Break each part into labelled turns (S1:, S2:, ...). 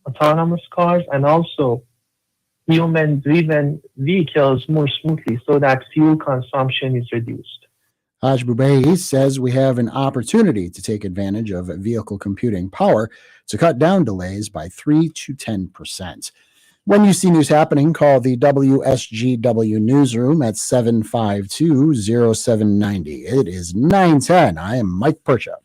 S1: autonomous cars, and also human-driven vehicles more smoothly so that fuel consumption is reduced.
S2: Haj Bubehi says we have an opportunity to take advantage of vehicle computing power to cut down delays by 3 to 10%. When you see news happening, call the WSGW newsroom at 752-0790. It is 9:10. I am Mike Percha.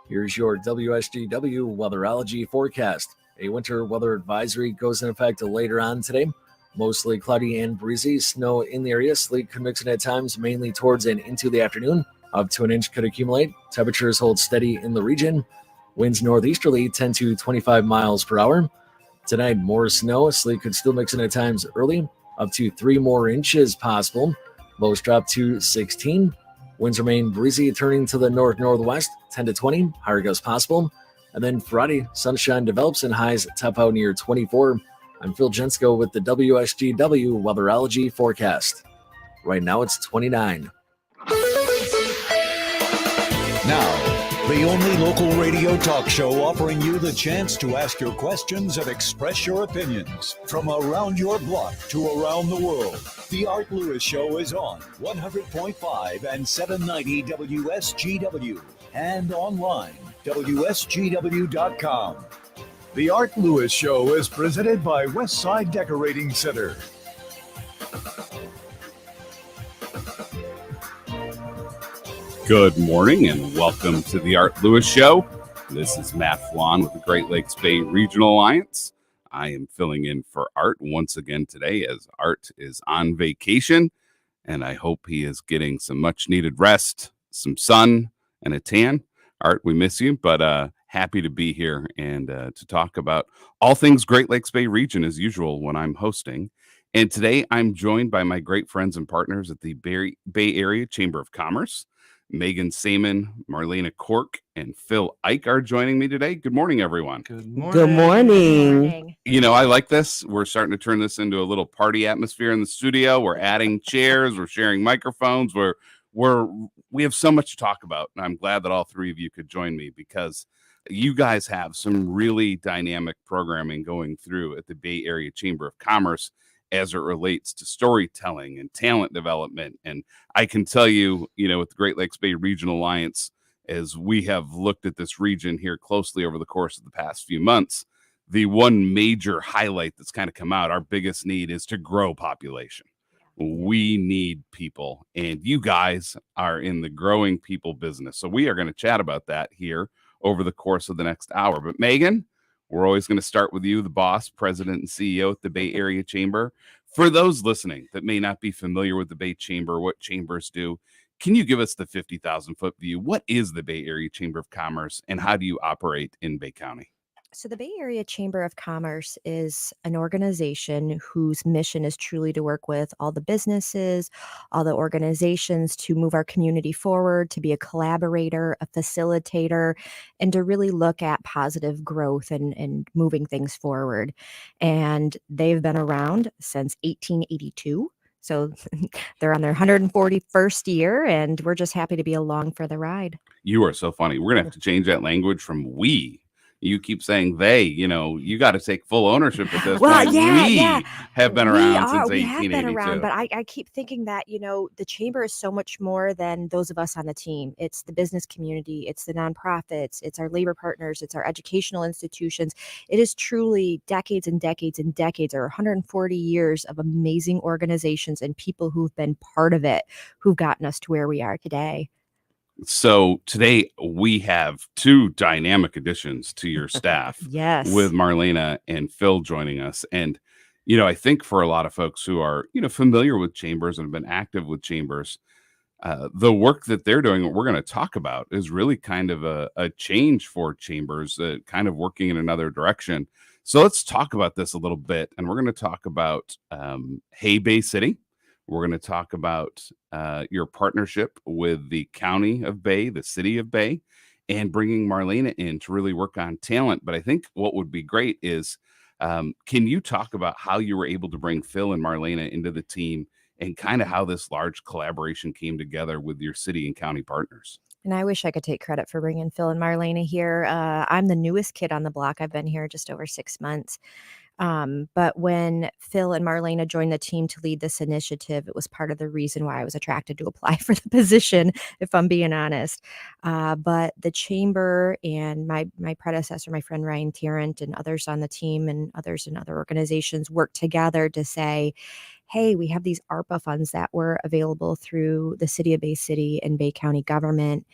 S3: Here's your WSGW weatherology forecast. A winter weather advisory goes in effect later on today. Mostly cloudy and breezy. Snow in the area. Sleet could mix in at times, mainly towards and into the afternoon. Up to an inch could accumulate. Temperatures hold steady in the region. Winds northeasterly 10 to 25 miles per hour. Tonight, more snow. Sleet could still mix in at times early. Up to 3 more inches possible. Lows drop to 16. Winds remain breezy, turning to the north-northwest, 10 to 20. Higher gusts possible. And then Friday, sunshine develops and highs top out near 24. I'm Phil Jensko with the WSGW weatherology forecast. Right now, it's 29.
S4: Now, the only local radio talk show offering you the chance to ask your questions and express your opinions from around your block to around the world. The Art Lewis Show is on 100.5 and 790 WSGW and online, WSGW.com. The Art Lewis Show is presented by Westside Decorating Center.
S5: Good morning and welcome to the Art Lewis Show. This is Matt Felan with the Great Lakes Bay Regional Alliance. I am filling in for Art once again today as Art is on vacation, and I hope he is getting some much needed rest, some sun, and a tan. Art, we miss you, but happy to be here and to talk about all things Great Lakes Bay region as usual when I'm hosting. And today I'm joined by my great friends and partners at the Bay Area Chamber of Commerce. Magen Samyn, Marlana Lane-Cork, and Phil Eich are joining me today. Good morning, everyone.
S6: Good morning.
S7: Good morning.
S5: You know, I like this. We're starting to turn this into a little party atmosphere in the studio. We're adding chairs. We're sharing microphones. We have so much to talk about. And I'm glad that all three of you could join me because you guys have some really dynamic programming going through at the Bay Area Chamber of Commerce as it relates to storytelling and talent development. And I can tell you, with the Great Lakes Bay Regional Alliance, as we have looked at this region here closely over the course of the past few months, the one major highlight that's kind of come out, our biggest need is to grow population. We need people, and you guys are in the growing people business. So we are going to chat about that here over the course of the next hour. But Magen, we're always going to start with you, the boss, president, and CEO at the Bay Area Chamber. For those listening that may not be familiar with the Bay Chamber, what chambers do, can you give us the 50,000-foot view? What is the Bay Area Chamber of Commerce, and how do you operate in Bay County?
S7: So the Bay Area Chamber of Commerce is an organization whose mission is truly to work with all the businesses, all the organizations to move our community forward, to be a collaborator, a facilitator, and to really look at positive growth and moving things forward. And they've been around since 1882. So they're on their 141st year, and we're just happy to be along for the ride.
S5: You are so funny. We're going to have to change that language from we. You keep saying they, you got to take full ownership of this.
S7: Well,
S5: we have been around since 1882.
S7: We have been around, but I keep thinking that, the chamber is so much more than those of us on the team. It's the business community. It's the nonprofits. It's our labor partners. It's our educational institutions. It is truly decades and decades and decades, or 140 years of amazing organizations and people who've been part of it, who've gotten us to where we are today.
S5: So today we have two dynamic additions to your staff.
S7: Yes.
S5: With Marlana and Phil joining us. And, I think for a lot of folks who are, familiar with chambers and have been active with chambers, the work that they're doing, what we're going to talk about, is really kind of a change for chambers, kind of working in another direction. So let's talk about this a little bit. And we're going to talk about Hay Bay City. We're going to talk about your partnership with the County of Bay, the City of Bay, and bringing Marlana in to really work on talent. But I think what would be great is, can you talk about how you were able to bring Phil and Marlana into the team and kind of how this large collaboration came together with your city and county partners?
S7: And I wish I could take credit for bringing Phil and Marlena here. I'm the newest kid on the block. I've been here just over 6 months. But when Phil and Marlena joined the team to lead this initiative, it was part of the reason why I was attracted to apply for the position, if I'm being honest. But the chamber and my predecessor, my friend Ryan Tarrant, and others on the team and others in other organizations worked together to say, hey, we have these ARPA funds that were available through the City of Bay City and Bay County government,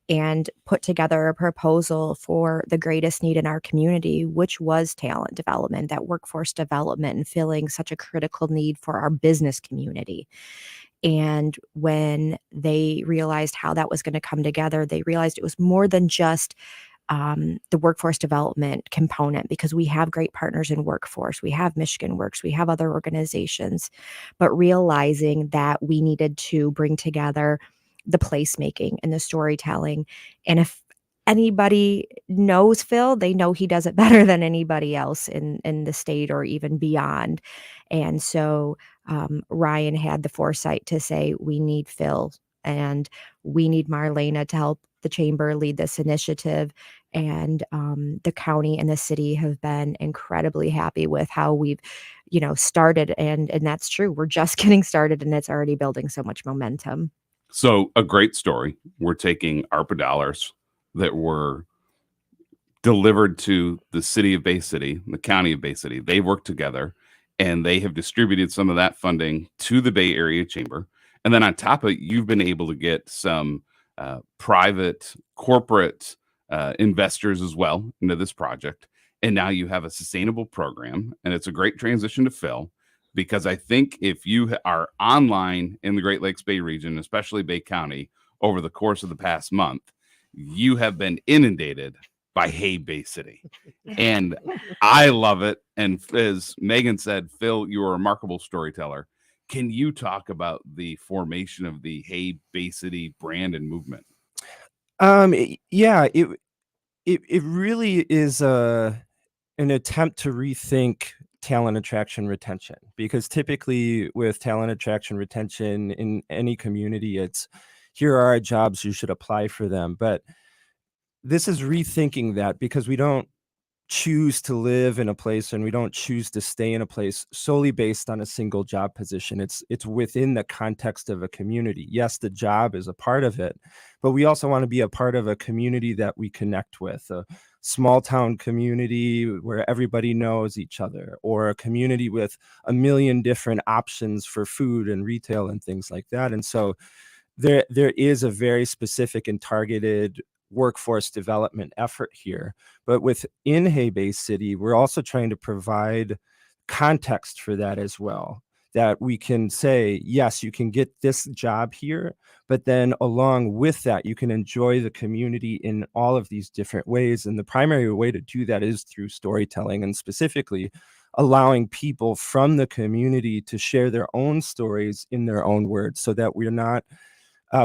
S7: and put together a proposal for the greatest need in our community, which was talent development, that workforce development, and filling such a critical need for our business community. And when they realized how that was going to come together, they realized it was more than just the workforce development component, because we have great partners in workforce. We have Michigan Works, we have other organizations, but realizing that we needed to bring together the placemaking and the storytelling. And if anybody knows Phil, they know he does it better than anybody else in the state or even beyond. And so Ryan had the foresight to say, we need Phil and we need Marlena to help the chamber lead this initiative. And the county and the city have been incredibly happy with how we've, started. And that's true. We're just getting started, and it's already building so much momentum.
S5: So a great story. We're taking ARPA dollars that were delivered to the city of Bay City, the county of Bay City. They worked together and they have distributed some of that funding to the Bay Area Chamber. And then on top of it, you've been able to get some private corporate investors as well into this project. And now you have a sustainable program, and it's a great transition to Phil. Because I think if you are online in the Great Lakes Bay region, especially Bay County, over the course of the past month, you have been inundated by Hey Bay City. And I love it. And as Megan said, Phil, you're a remarkable storyteller. Can you talk about the formation of the Hey Bay City brand and movement?
S6: Yeah, it really is an attempt to rethink talent attraction retention, because typically with talent attraction retention in any community, it's here are our jobs, you should apply for them. But this is rethinking that, because we don't choose to live in a place and we don't choose to stay in a place solely based on a single job position. It's within the context of a community. Yes, the job is a part of it, but we also want to be a part of a community that we connect with, a small town community where everybody knows each other, or a community with a million different options for food and retail and things like that. And so there is a very specific and targeted workforce development effort here. But within Hey Bay City, we're also trying to provide context for that as well, that we can say, yes, you can get this job here, but then along with that, you can enjoy the community in all of these different ways. And the primary way to do that is through storytelling, and specifically allowing people from the community to share their own stories in their own words, so that we're not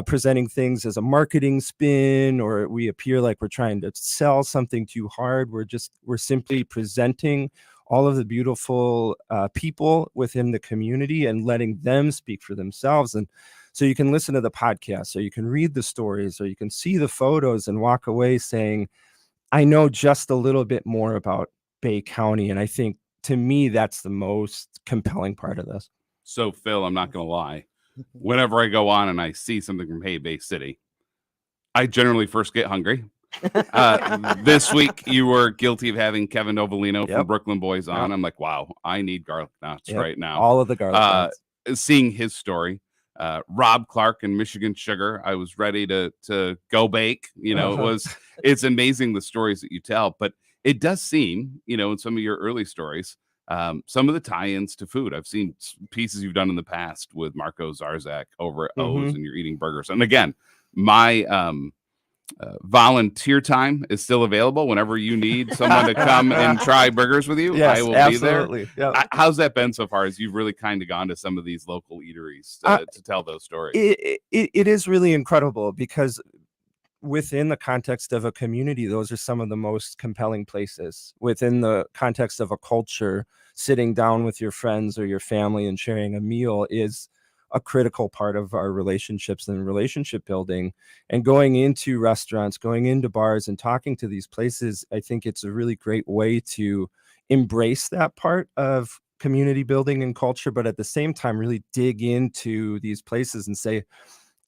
S6: presenting things as a marketing spin, or we appear like we're trying to sell something too hard. We're simply presenting all of the beautiful people within the community and letting them speak for themselves. And so you can listen to the podcast, or you can read the stories, or you can see the photos and walk away saying, I know just a little bit more about Bay County. And I think, to me, that's the most compelling part of this.
S5: So, Phil, I'm not going to lie. Whenever I go on and I see something from Hey Bay City, I generally first get hungry. This week, you were guilty of having Kevin Novelino from Brooklyn Boys on. I'm like, wow, I need garlic knots right now.
S6: All of the garlic knots.
S5: Seeing his story, Rob Clark and Michigan Sugar, I was ready to go bake. It's amazing the stories that you tell, but it does seem, in some of your early stories, some of the tie-ins to food. I've seen pieces you've done in the past with Marco Zarzak over at O's, and you're eating burgers. And again, my volunteer time is still available. Whenever you need someone to come and try burgers with you,
S6: yes,
S5: I will
S6: absolutely.
S5: be there. Yep. How's that been so far, as you've really kind of gone to some of these local eateries to tell those stories?
S6: It is really incredible, because within the context of a community, those are some of the most compelling places. Within the context of a culture, sitting down with your friends or your family and sharing a meal is a critical part of our relationships and relationship building. And going into restaurants, going into bars and talking to these places, I think it's a really great way to embrace that part of community building and culture, but at the same time, really dig into these places and say,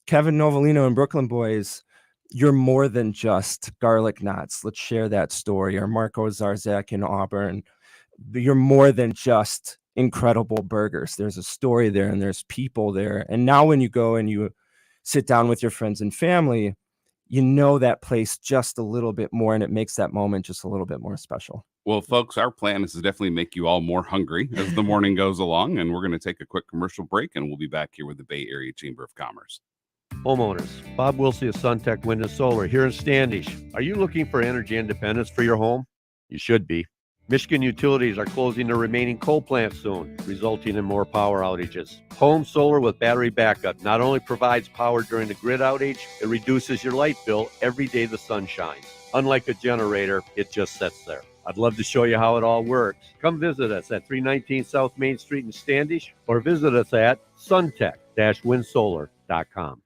S6: Kevin Novelino and Brooklyn Boys, you're more than just garlic knots. Let's share that story. Or Marco Zarzak in Auburn, you're more than just incredible burgers. There's a story there and there's people there. And now when you go and you sit down with your friends and family, you know that place just a little bit more, and it makes that moment just a little bit more special.
S5: Well, folks, our plan is to definitely make you all more hungry as the morning goes along, and we're going to take a quick commercial break, and we'll be back here with the Bay Area Chamber of Commerce.
S8: Homeowners, Bob Wilsey of Suntech Wind and Solar here in Standish. Are you looking for energy independence for your home? You should be. Michigan utilities are closing their remaining coal plants soon, resulting in more power outages. Home solar with battery backup not only provides power during the grid outage, it reduces your light bill every day the sun shines. Unlike a generator, it just sits there. I'd love to show you how it all works. Come visit us at 319 South Main Street in Standish or visit us at suntech-windsolar.com.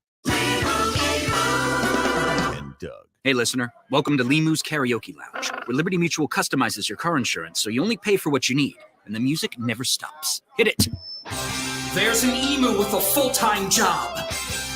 S9: Doug. Hey, listener. Welcome to Limu's Karaoke Lounge, where Liberty Mutual customizes your car insurance so you only pay for what you need, and the music never stops. Hit it.
S10: There's an emu with a full-time job.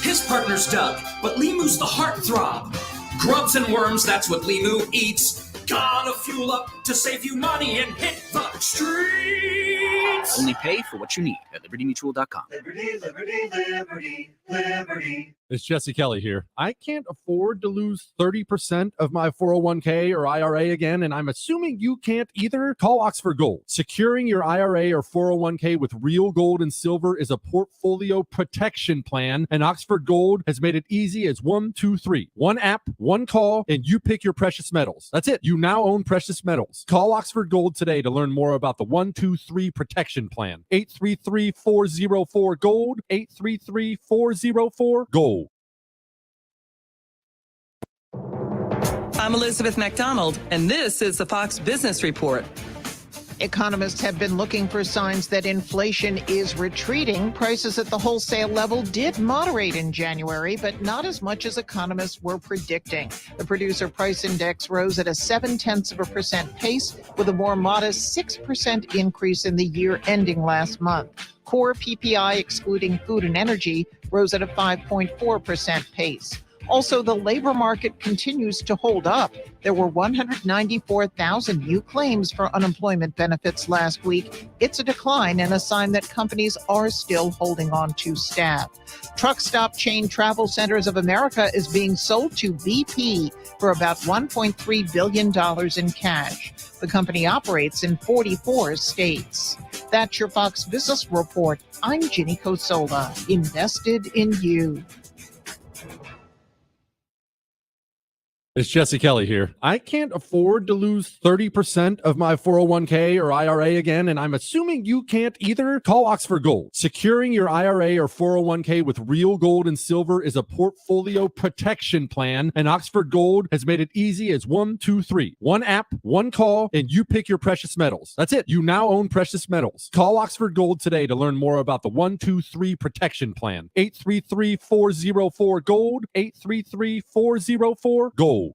S10: His partner's Doug, but Limu's the heartthrob. Grubs and worms, that's what Limu eats. Gotta fuel up to save you money and hit the streets.
S9: Only pay for what you need at libertymutual.com.
S11: Liberty, liberty, liberty, liberty.
S12: It's Jesse Kelly here. I can't afford to lose 30% of my 401k or IRA again, and I'm assuming you can't either. Call Oxford Gold. Securing your IRA or 401k with real gold and silver is a portfolio protection plan, and Oxford Gold has made it easy as 1, 2, 3. One app, one call, and you pick your precious metals. That's it. You now own precious metals. Call Oxford Gold today to learn more about the 1, 2, 3 protection plan. 833-404-GOLD. 833-404-GOLD.
S13: I'm Elizabeth McDonald, and this is the Fox Business Report.
S14: Economists have been looking for signs that inflation is retreating. Prices at the wholesale level did moderate in January, but not as much as economists were predicting. The producer price index rose at a 0.7% pace, with a more modest 6% increase in the year ending last month. Core PPI, excluding food and energy, rose at a 5.4% pace. Also, the labor market continues to hold up. There were 194,000 new claims for unemployment benefits last week. It's a decline and a sign that companies are still holding on to staff. Truck stop chain Travel Centers of America is being sold to BP for about $1.3 billion in cash. The company operates in 44 states. That's your Fox Business Report. I'm Ginny Cosola, invested in you.
S12: It's Jesse Kelly here. I can't afford to lose 30% of my 401k or IRA again, and I'm assuming you can't either. Call Oxford Gold. Securing your IRA or 401k with real gold and silver is a portfolio protection plan, and Oxford Gold has made it easy as 1, 2, 3. One app, one call, and you pick your precious metals. That's it. You now own precious metals. Call Oxford Gold today to learn more about the 1, 2, 3 protection plan. 833-404-GOLD. 833-404-GOLD.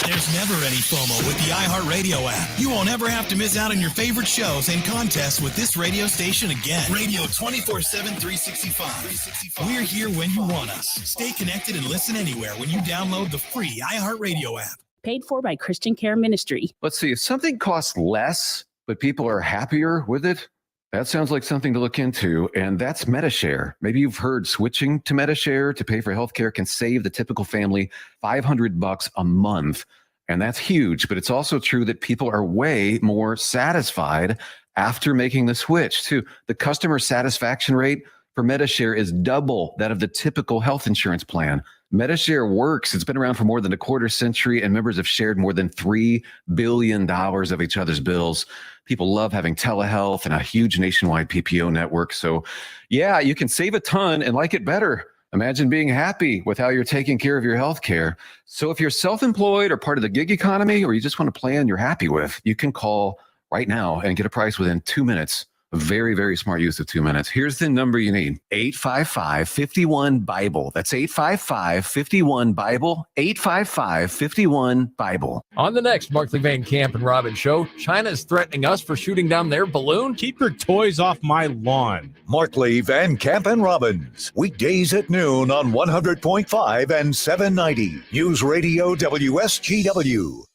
S15: There's never any FOMO with the iHeartRadio app. You won't ever have to miss out on your favorite shows and contests with this radio station again. Radio 24/7, 365. We're here when you want us. Stay connected and listen anywhere when you download the free iHeartRadio app.
S16: Paid for by Christian Care Ministry.
S17: Let's see, if something costs less, but people are happier with it, that sounds like something to look into, and that's MediShare. Maybe you've heard switching to MediShare to pay for healthcare can save the typical family $500 a month, and that's huge. But it's also true that people are way more satisfied after making the switch, too. The customer satisfaction rate for MediShare is double that of the typical health insurance plan. MediShare works. It's been around for more than a quarter century, and members have shared more than $3 billion of each other's bills. People love having telehealth and a huge nationwide PPO network. So, yeah, you can save a ton and like it better. Imagine being happy with how you're taking care of your health care. So if you're self-employed or part of the gig economy, or you just want a plan you're happy with, you can call right now and get a price within 2 minutes Very, very smart use of 2 minutes. Here's the number you need. 855-51-BIBLE. That's 855-51-BIBLE. 855-51-BIBLE.
S3: On the next Markley Van Camp and Robin show, China is threatening us for shooting down their balloon.
S18: Keep your toys off my lawn.
S4: Markley, Van Camp, and Robbins. Weekdays at noon on 100.5 and 790. News Radio WSGW.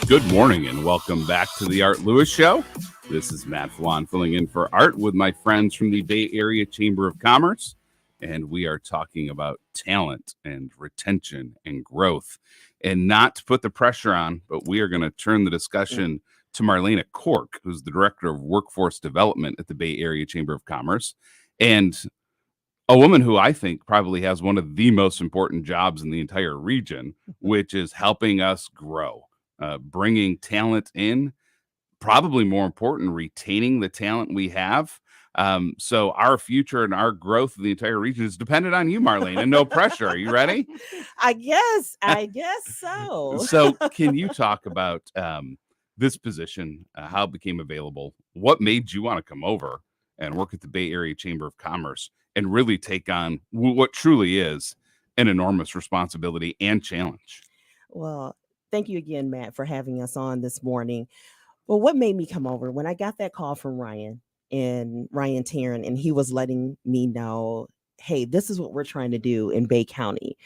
S5: Good morning and welcome back to the Art Lewis Show. This is Matt Felan filling in for Art with my friends from the Bay Area Chamber of Commerce, and we are talking about talent and retention and growth. And not to put the pressure on, but we are going to turn the discussion to Marlana Lane-Cork, who's the Director of Workforce Development at the Bay Area Chamber of Commerce, and a woman who I think probably has one of the most important jobs in the entire region, which is helping us grow. Bringing talent in, probably more important, retaining the talent we have. So our future and our growth of the entire region is dependent on you, Marlene, and no pressure. Are you ready?
S19: I guess so.
S5: So can you talk about this position, how it became available, what made you want to come over and work at the Bay Area Chamber of Commerce and really take on what truly is an enormous responsibility and challenge?
S19: Well, thank you again, Matt, for having us on this morning. Well, what made me come over when I got that call from Ryan Tarrant, and he was letting me know, hey, this is what we're trying to do in Bay County.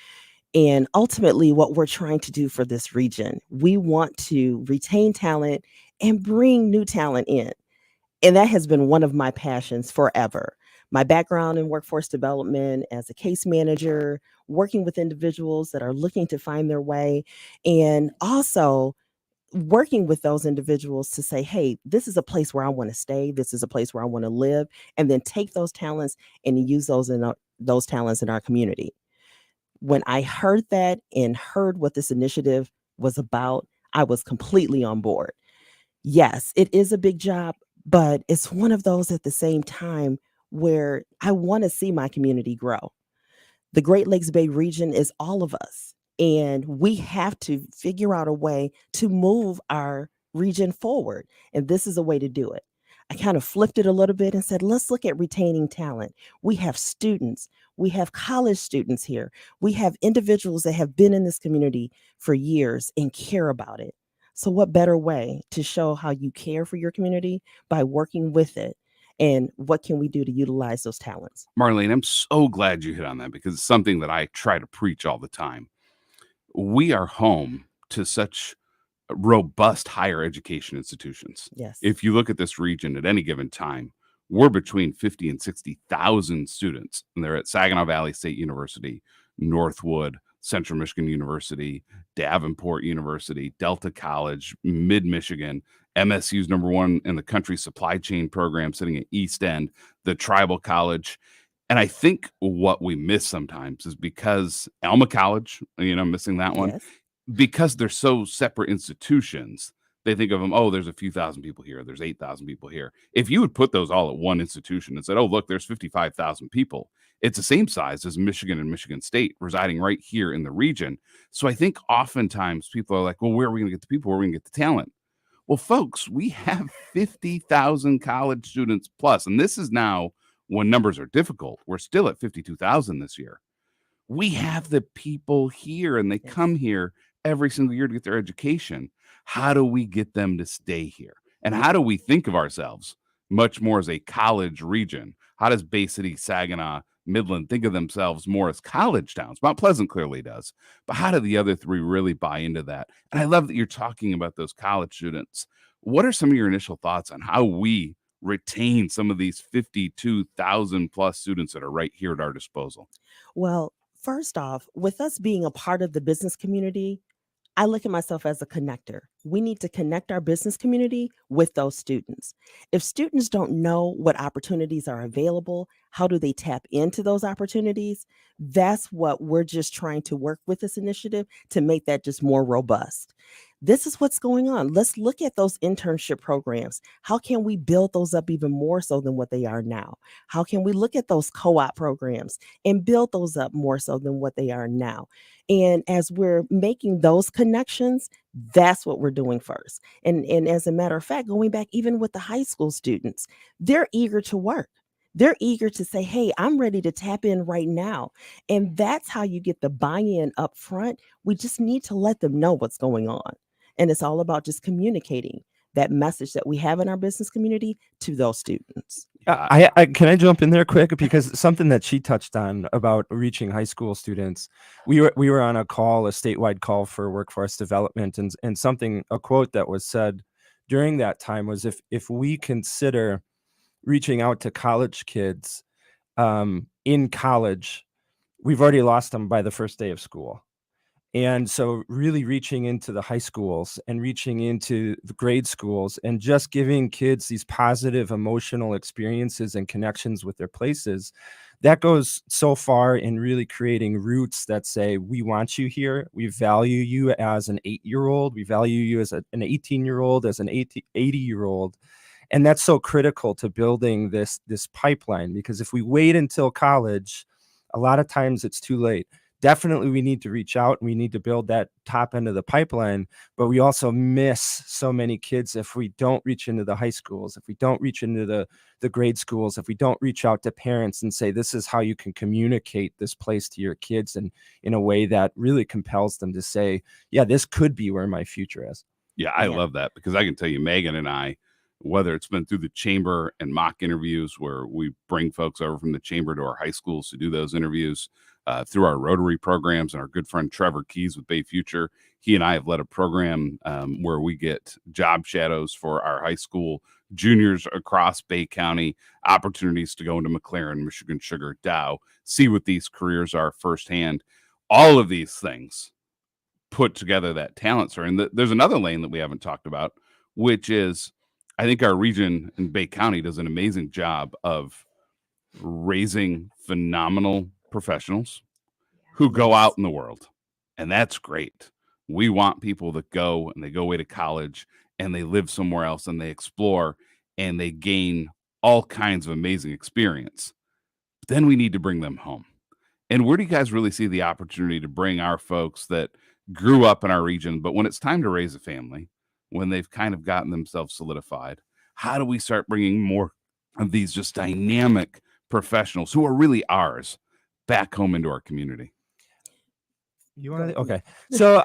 S19: And ultimately, what we're trying to do for this region, we want to retain talent and bring new talent in. And that has been one of my passions forever. My background in workforce development as a case manager, working with individuals that are looking to find their way, and also working with those individuals to say, hey, this is a place where I want to stay. This is a place where I want to live, and then take those talents and use those talents in our community. When I heard that and heard what this initiative was about, I was completely on board. Yes, it is a big job, but it's one of those at the same time where I want to see my community grow. The Great Lakes Bay region is all of us, and we have to figure out a way to move our region forward. And this is a way to do it. I kind of flipped it a little bit and said, let's look at retaining talent. We have students. We have college students here. We have individuals that have been in this community for years and care about it. So what better way to show how you care for your community by working with it? And what can we do to utilize those talents?
S5: Marlene, I'm so glad you hit on that because it's something that I try to preach all the time. We are home to such robust higher education institutions.
S19: Yes.
S5: If you look at this region at any given time, we're between 50 and 60,000 students, and they're at Saginaw Valley State University, Northwood, Central Michigan University, Davenport University, Delta College, Mid-Michigan, MSU's #1 in the country supply chain program sitting at East End, the Tribal College. And I think what we miss sometimes is because Alma College, missing that one,
S19: Yes.
S5: because they're so separate institutions, they think of them, oh, there's a few thousand people here, there's 8,000 people here. If you would put those all at one institution and said, oh, look, there's 55,000 people, it's the same size as Michigan and Michigan State residing right here in the region. So I think oftentimes people are like, well, where are we going to get the people? Where are we going to get the talent? Well, folks, we have 50,000 college students plus, and this is now when numbers are difficult. We're still at 52,000 this year. We have the people here, and they come here every single year to get their education. How do we get them to stay here? And how do we think of ourselves much more as a college region? How does Bay City, Saginaw, Midland think of themselves more as college towns? Mount Pleasant clearly does. But how do the other three really buy into that? And I love that you're talking about those college students. What are some of your initial thoughts on how we retain some of these 52,000 plus students that are right here at our disposal?
S19: Well, first off, with us being a part of the business community, I look at myself as a connector. We need to connect our business community with those students. If students don't know what opportunities are available, how do they tap into those opportunities? That's what we're just trying to work with this initiative to make that just more robust. this is what's going on. Let's look at those internship programs. How can we build those up even more so than what they are now? How can we look at those co-op programs and build those up more so than what they are now? And as we're making those connections, that's what we're doing first. And as a matter of fact, going back even with the high school students, they're eager to work. They're eager to say, hey, I'm ready to tap in right now. And that's how you get the buy-in up front. We just need to let them know what's going on. And it's all about just communicating that message that we have in our business community to those students.
S6: I can I jump in there quick, because something that she touched on about reaching high school students. We were on a call, a statewide call for workforce development, and a quote that was said during that time was, if we consider reaching out to college kids in college, we've already lost them by the first day of school. And so really reaching into the high schools and reaching into the grade schools and just giving kids these positive emotional experiences and connections with their places, that goes so far in really creating roots that say, we want you here. We value you as an 8-year-old. We value you as an 18-year-old, as an 80-year-old. And that's so critical to building this pipeline, because if we wait until college, a lot of times it's too late. Definitely we need to reach out and we need to build that top end of the pipeline, but we also miss so many kids if we don't reach into the high schools, if we don't reach into the grade schools, if we don't reach out to parents and say, this is how you can communicate this place to your kids, and in a way that really compels them to say, yeah, this could be where my future is.
S5: Yeah, I love that, because I can tell you, Megan and I, whether it's been through the chamber and mock interviews where we bring folks over from the chamber to our high schools to do those interviews, through our Rotary programs, and our good friend Trevor Keys with Bay Future, he and I have led a program where we get job shadows for our high school juniors across Bay County, opportunities to go into McLaren, Michigan Sugar, Dow, see what these careers are firsthand. All of these things put together that talent story. And there's another lane that we haven't talked about, which is, I think our region in Bay County does an amazing job of raising phenomenal professionals who go out in the world. And that's great. We want people that go and they go away to college and they live somewhere else and they explore and they gain all kinds of amazing experience. But then we need to bring them home. And where do you guys really see the opportunity to bring our folks that grew up in our region, but when it's time to raise a family, when they've kind of gotten themselves solidified, how do we start bringing more of these just dynamic professionals who are really ours back home into our community?
S6: You want to? Okay. So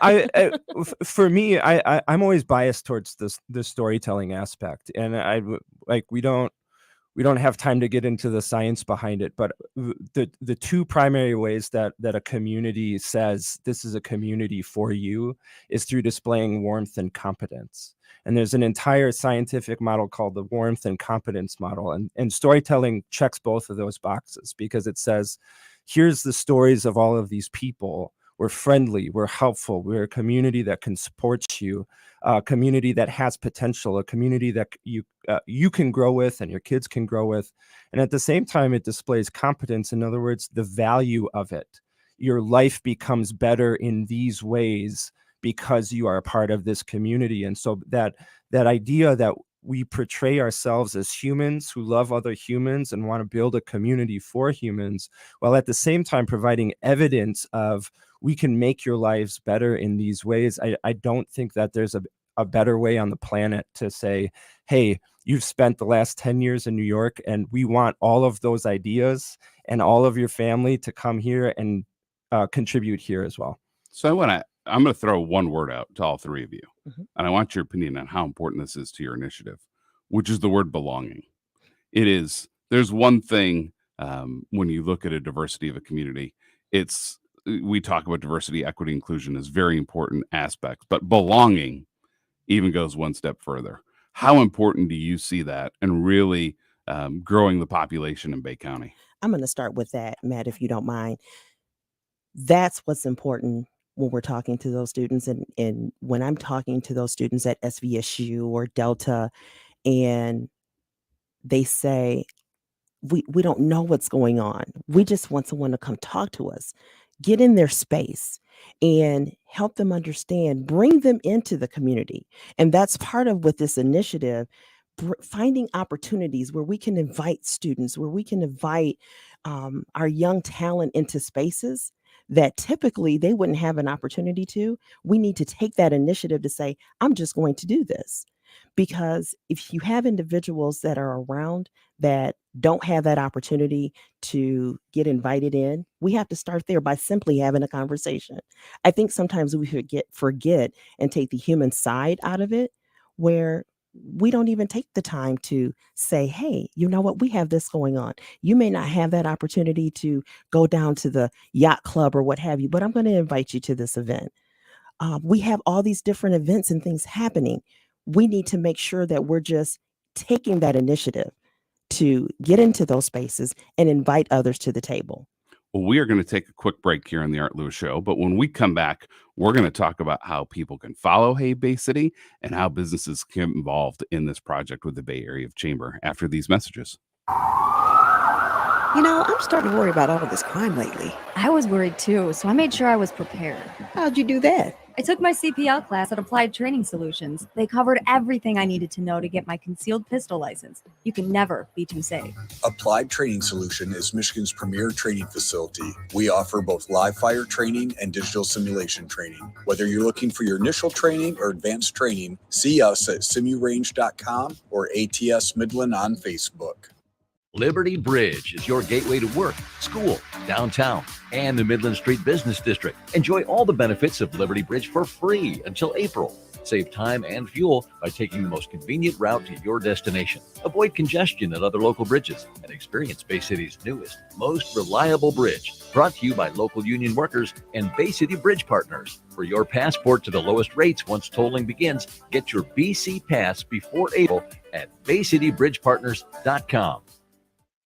S6: for me, I'm always biased towards the storytelling aspect, and we don't have time to get into the science behind it, but the two primary ways that a community says this is a community for you is through displaying warmth and competence. And there's an entire scientific model called the warmth and competence model. And storytelling checks both of those boxes, because it says, here's the stories of all of these people. We're friendly, we're helpful, we're a community that can support you, a community that has potential, a community that you can grow with and your kids can grow with. And at the same time, it displays competence. In other words, the value of it. Your life becomes better in these ways because you are a part of this community. And so that idea that we portray ourselves as humans who love other humans and want to build a community for humans, while at the same time providing evidence of we can make your lives better in these ways. I don't think that there's a better way on the planet to say, hey, you've spent the last 10 years in New York, and we want all of those ideas and all of your family to come here and contribute here as well.
S5: So I'm going to throw one word out to all three of you, and I want your opinion on how important this is to your initiative, which is the word belonging. There's one thing when you look at a diversity of a community, we talk about diversity, equity, inclusion as very important aspects, but belonging even goes one step further. How important do you see that in really growing the population in Bay County?
S19: I'm going to start with that, Matt, if you don't mind. That's what's important when we're talking to those students, and when I'm talking to those students at SVSU or Delta, and they say, we don't know what's going on. We just want someone to come talk to us. Get in their space. and help them understand, bring them into the community. And that's part of with this initiative, finding opportunities where we can invite students, where we can invite our young talent into spaces that typically they wouldn't have an opportunity to. We need to take that initiative to say, I'm just going to do this. Because if you have individuals that are around that don't have that opportunity to get invited in, we have to start there by simply having a conversation. I think sometimes we forget and take the human side out of it, where we don't even take the time to say, hey, you know what, we have this going on. You may not have that opportunity to go down to the yacht club or what have you, but I'm going to invite you to this event. We have all these different events and things happening. We need to make sure that we're just taking that initiative to get into those spaces and invite others to the table.
S5: Well, we are going to take a quick break here on the Art Lewis Show, but when we come back, we're going to talk about how people can follow Hey Bay City and how businesses get involved in this project with the Bay Area Chamber after these messages.
S20: You know, I'm starting to worry about all of this crime lately.
S21: I was worried too, so I made sure I was prepared.
S20: How'd you do that?
S21: I took my CPL class at Applied Training Solutions. They covered everything I needed to know to get my concealed pistol license. You can never be too safe.
S22: Applied Training Solution is Michigan's premier training facility. We offer both live fire training and digital simulation training. Whether you're looking for your initial training or advanced training, see us at simurange.com or ATS Midland on Facebook.
S23: Liberty Bridge is your gateway to work, school, downtown, and the Midland Street Business District. Enjoy all the benefits of Liberty Bridge for free until April. Save time and fuel by taking the most convenient route to your destination. Avoid congestion at other local bridges and experience Bay City's newest, most reliable bridge. Brought to you by local union workers and Bay City Bridge Partners. For your passport to the lowest rates once tolling begins, get your BC Pass before April at baycitybridgepartners.com.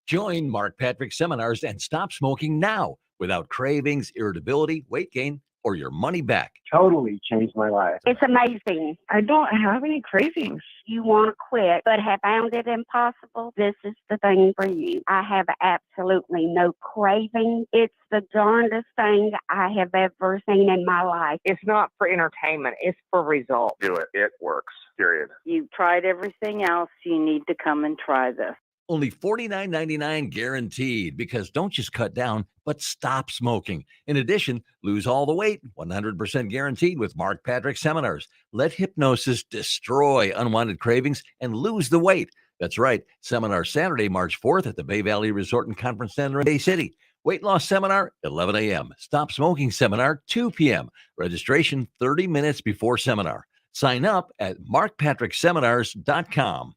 S23: Join Mark Patrick seminars and stop smoking now without cravings, irritability, weight gain, or your money back.
S24: Totally changed my life.
S25: It's amazing.
S24: I don't have any cravings.
S25: You want to quit, but have found it impossible? This is the thing for you. I have absolutely no craving. It's the darndest thing I have ever seen in my life.
S24: It's not for entertainment. It's for results.
S26: Do it. It works. Period.
S25: You've tried everything else. You need to come and try this.
S23: Only $49.99 guaranteed, because don't just cut down, but stop smoking. In addition, lose all the weight, 100% guaranteed with Mark Patrick seminars. Let hypnosis destroy unwanted cravings and lose the weight. That's right. Seminar Saturday, March 4th at the Bay Valley Resort and Conference Center in Bay City. Weight loss seminar, 11 a.m. Stop smoking seminar, 2 p.m. Registration 30 minutes before seminar. Sign up at markpatrickseminars.com.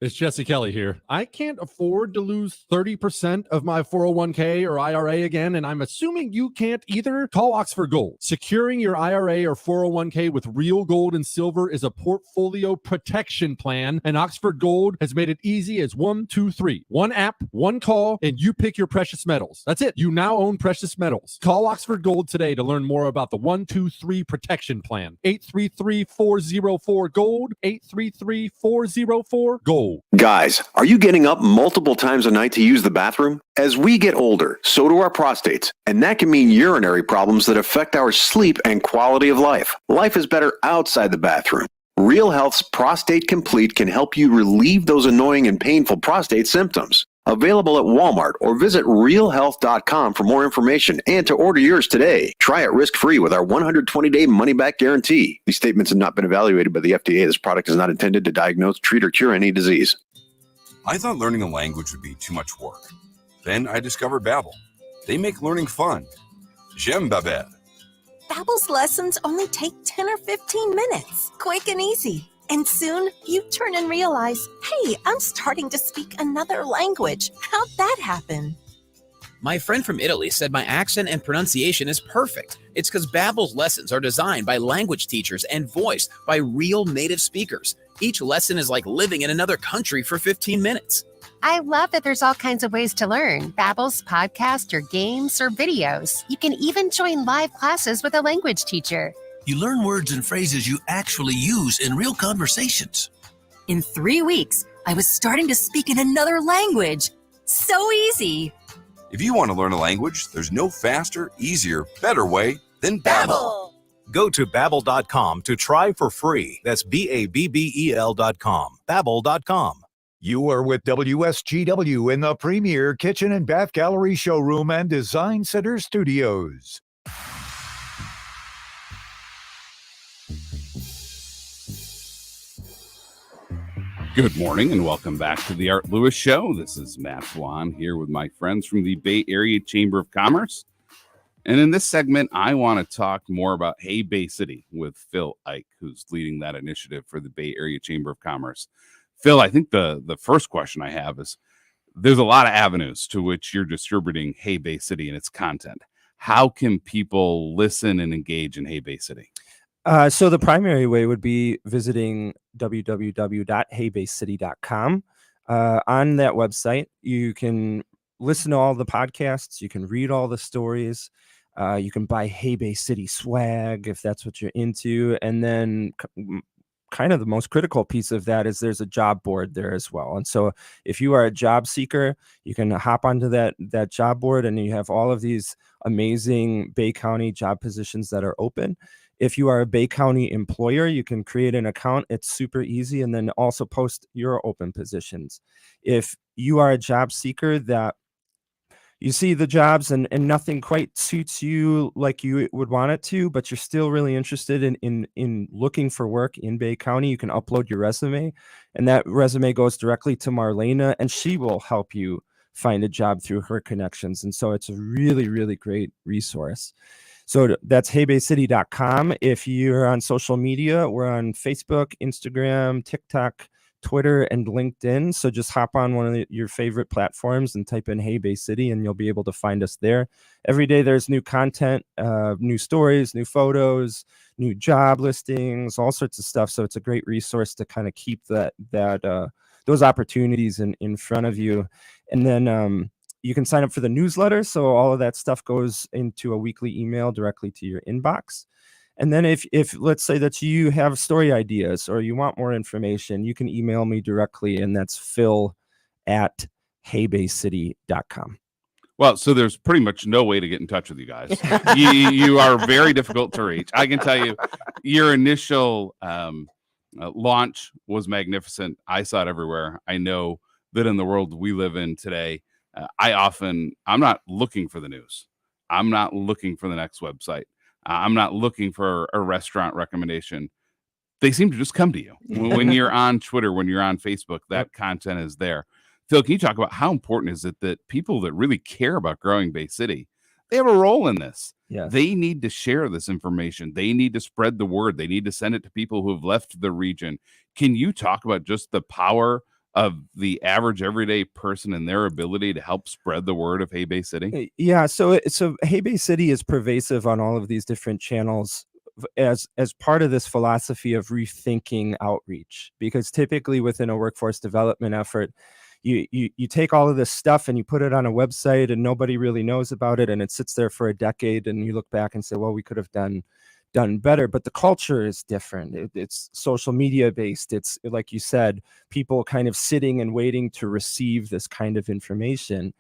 S12: It's Jesse Kelly here. I can't afford to lose 30% of my 401k or IRA again, and I'm assuming you can't either. Call Oxford Gold. Securing your IRA or 401k with real gold and silver is a portfolio protection plan, and Oxford Gold has made it easy as 1, 2, 3. One app, one call, and you pick your precious metals. That's it. You now own precious metals. Call Oxford Gold today to learn more about the 1, 2, 3 protection plan. 833-404-GOLD, 833-404-GOLD.
S27: Guys, are you getting up multiple times a night to use the bathroom? As we get older, so do our prostates, and that can mean urinary problems that affect our sleep and quality of life. Life is better outside the bathroom. Real Health's Prostate Complete can help you relieve those annoying and painful prostate symptoms. Available at Walmart or visit realhealth.com for more information and to order yours today. Try it risk-free with our 120-day money-back guarantee. These statements have not been evaluated by the FDA. This product is not intended to diagnose, treat, or cure any disease.
S28: I thought learning a language would be too much work. Then I discovered Babbel. They make learning fun. J'aime Babbel.
S29: Babbel's lessons only take 10 or 15 minutes. Quick and easy. And soon, you turn and realize, hey, I'm starting to speak another language. How'd that happen?
S9: My friend from Italy said my accent and pronunciation is perfect. It's because Babbel's lessons are designed by language teachers and voiced by real native speakers. Each lesson is like living in another country for 15 minutes.
S30: I love that there's all kinds of ways to learn. Babbel's podcast or games or videos. You can even join live classes with a language teacher.
S15: You learn words and phrases you actually use in real conversations.
S31: In 3 weeks, I was starting to speak in another language. So easy.
S28: If you want to learn a language, there's no faster, easier, better way then Babbel.
S1: Go to Babbel.com to try for free. That's BABBEL.com. Babbel.com.
S4: You are with WSGW in the premier kitchen and bath gallery showroom and design center studios.
S5: Good morning and welcome back to the Art Lewis Show. This is Matt Swan here with my friends from the Bay Area Chamber of Commerce. And in this segment, I want to talk more about Hey Bay City with Phil Eich, who's leading that initiative for the Bay Area Chamber of Commerce. Phil, I think the first question I have is, there's a lot of avenues to which you're distributing Hey Bay City and its content. How can people listen and engage in Hey Bay City?
S6: So the primary way would be visiting www.heybaycity.com. On that website, you can listen to all the podcasts. You can read all the stories. You can buy Hey Bay City swag if that's what you're into. And then kind of the most critical piece of that is there's a job board there as well. And so if you are a job seeker, you can hop onto that job board and you have all of these amazing Bay County job positions that are open. If you are a Bay County employer, you can create an account. It's super easy, and then also post your open positions. If you are a job seeker that you see the jobs and nothing quite suits you like you would want it to, but you're still really interested in looking for work in Bay County, you can upload your resume, and that resume goes directly to Marlana, and she will help you find a job through her connections. And so it's a really, really great resource. So that's heybaycity.com. If you're on social media, we're on Facebook, Instagram, TikTok, Twitter, and LinkedIn. So just hop on one of your favorite platforms and type in Hey Bay City, and you'll be able to find us there. Every day there's new content, new stories, new photos, new job listings, all sorts of stuff. So it's a great resource to kind of keep those opportunities in front of you. And then you can sign up for the newsletter. So all of that stuff goes into a weekly email directly to your inbox. And then if let's say that you have story ideas or you want more information, you can email me directly, and that's phil@heybaycity.com.
S5: Well, so there's pretty much no way to get in touch with you guys. you are very difficult to reach. I can tell you your initial launch was magnificent. I saw it everywhere. I know that in the world we live in today, I'm not looking for the news. I'm not looking for the next website. I'm not looking for a restaurant recommendation. They seem to just come to you. When you're on Twitter, when you're on Facebook, that content is there. Phil, can you talk about how important is it that people that really care about growing Bay City, they have a role in this?
S6: Yeah.
S5: They need to share this information. They need to spread the word. They need to send it to people who have left the region. Can you talk about just the power of the average everyday person and their ability to help spread the word of Hey Bay City?
S6: Yeah, so Hey Bay City is pervasive on all of these different channels as part of this philosophy of rethinking outreach, because typically within a workforce development effort, you take all of this stuff and you put it on a website and nobody really knows about it, and it sits there for a decade, and you look back and say, well, we could have done better. But the culture is different. It's social media based. It's, like you said, people kind of sitting and waiting to receive this kind of information.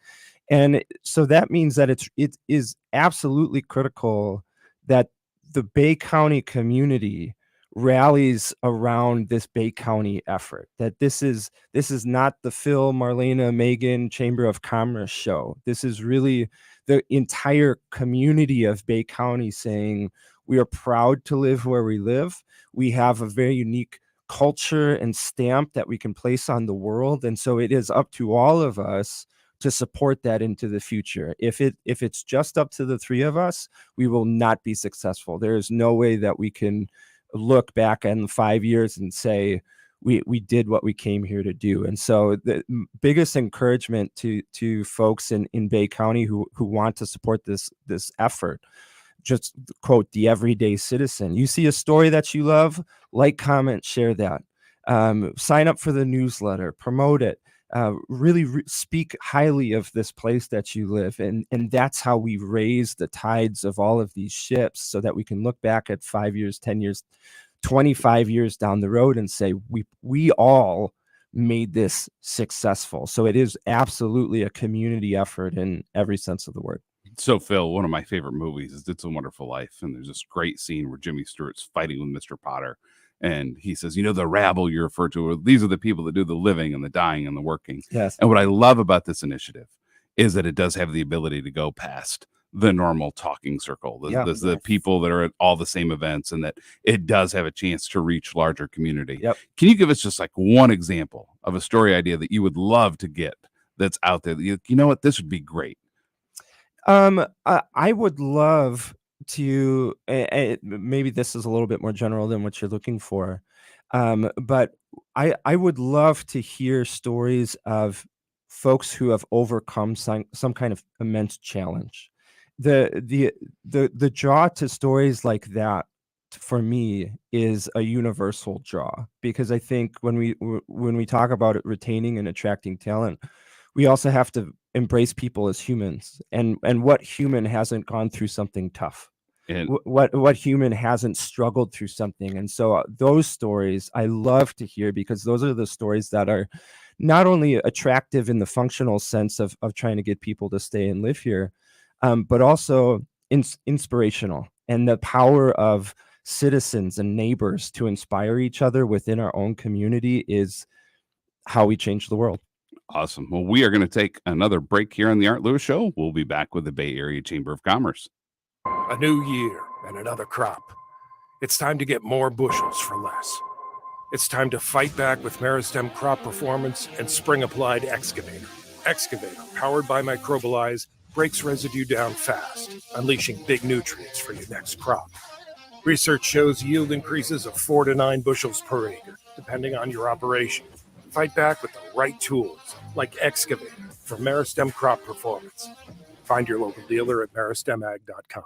S6: And so that means that it is absolutely critical that the Bay County community rallies around this Bay County effort, that this is not the Phil, Marlana, Megan Chamber of Commerce show. This is really the entire community of Bay County saying, we are proud to live where we live. We have a very unique culture and stamp that we can place on the world. And so it is up to all of us to support that into the future. If it's just up to the three of us, we will not be successful. There is no way that we can look back in 5 years and say, we did what we came here to do. And so the biggest encouragement to folks in Bay County who want to support this effort, just quote the everyday citizen. You see a story that you love, like, comment, share that. Sign up for the newsletter, promote it. Really speak highly of this place that you live. And that's how we raise the tides of all of these ships, so that we can look back at 5 years, 10 years, 25 years down the road and say, we all made this successful. So it is absolutely a community effort in every sense of the word.
S5: So, Phil, one of my favorite movies is It's a Wonderful Life. And there's this great scene where Jimmy Stewart's fighting with Mr. Potter. And he says, the rabble you refer to, these are the people that do the living and the dying and the working.
S6: Yes.
S5: And what I love about this initiative is that it does have the ability to go past the normal talking circle, the people that are at all the same events, and that it does have a chance to reach larger community.
S6: Yep.
S5: Can you give us just like one example of a story idea that you would love to get that's out there? That you know what, this would be great.
S6: I would love to, maybe this is a little bit more general than what you're looking for, but I would love to hear stories of folks who have overcome some kind of immense challenge. The draw to stories like that for me is a universal draw, because I think when we talk about it, retaining and attracting talent, we also have to embrace people as humans, and what human hasn't gone through something tough, and what human hasn't struggled through something. And so those stories I love to hear, because those are the stories that are not only attractive in the functional sense of trying to get people to stay and live here, but also inspirational, and the power of citizens and neighbors to inspire each other within our own community is how we change the world.
S5: Awesome. Well, we are going to take another break here on the Art Lewis Show. We'll be back with the Bay Area Chamber of Commerce.
S2: A new year and another crop. It's time to get more bushels for less. It's time to fight back with Meristem Crop Performance and Spring Applied Excavator. Excavator, powered by Microbialize, breaks residue down fast, unleashing big nutrients for your next crop. Research shows yield increases of 4 to 9 bushels per acre, depending on your operation. Fight back with the right tools, like Excavator from Meristem Crop Performance. Find your local dealer at meristemag.com.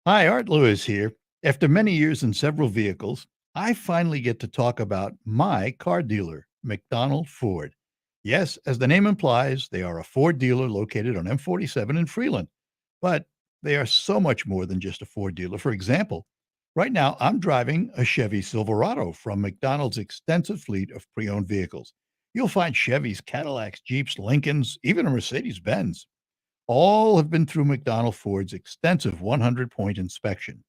S3: Hi, Art Lewis here. After many years in several vehicles, I finally get to talk about my car dealer, McDonald Ford. Yes, as the name implies, they are a Ford dealer located on M47 in Freeland. But they are so much more than just a Ford dealer. For example, right now I'm driving a Chevy Silverado from McDonald's extensive fleet of pre-owned vehicles. You'll find Chevys, Cadillacs, Jeeps, Lincolns, even a Mercedes-Benz. All have been through McDonald Ford's extensive 100-point inspection.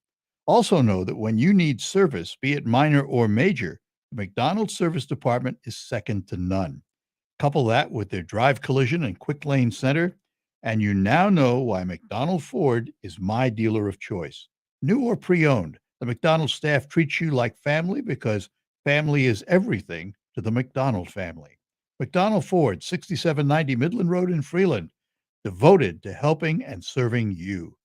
S3: Also know that when you need service, be it minor or major, the McDonald's service department is second to none. Couple that with their drive collision and quick lane center, and you now know why McDonald Ford is my dealer of choice. New or pre-owned, the McDonald staff treats you like family, because family is everything to the McDonald family. McDonald Ford, 6790 Midland Road in Freeland, devoted to helping and serving you.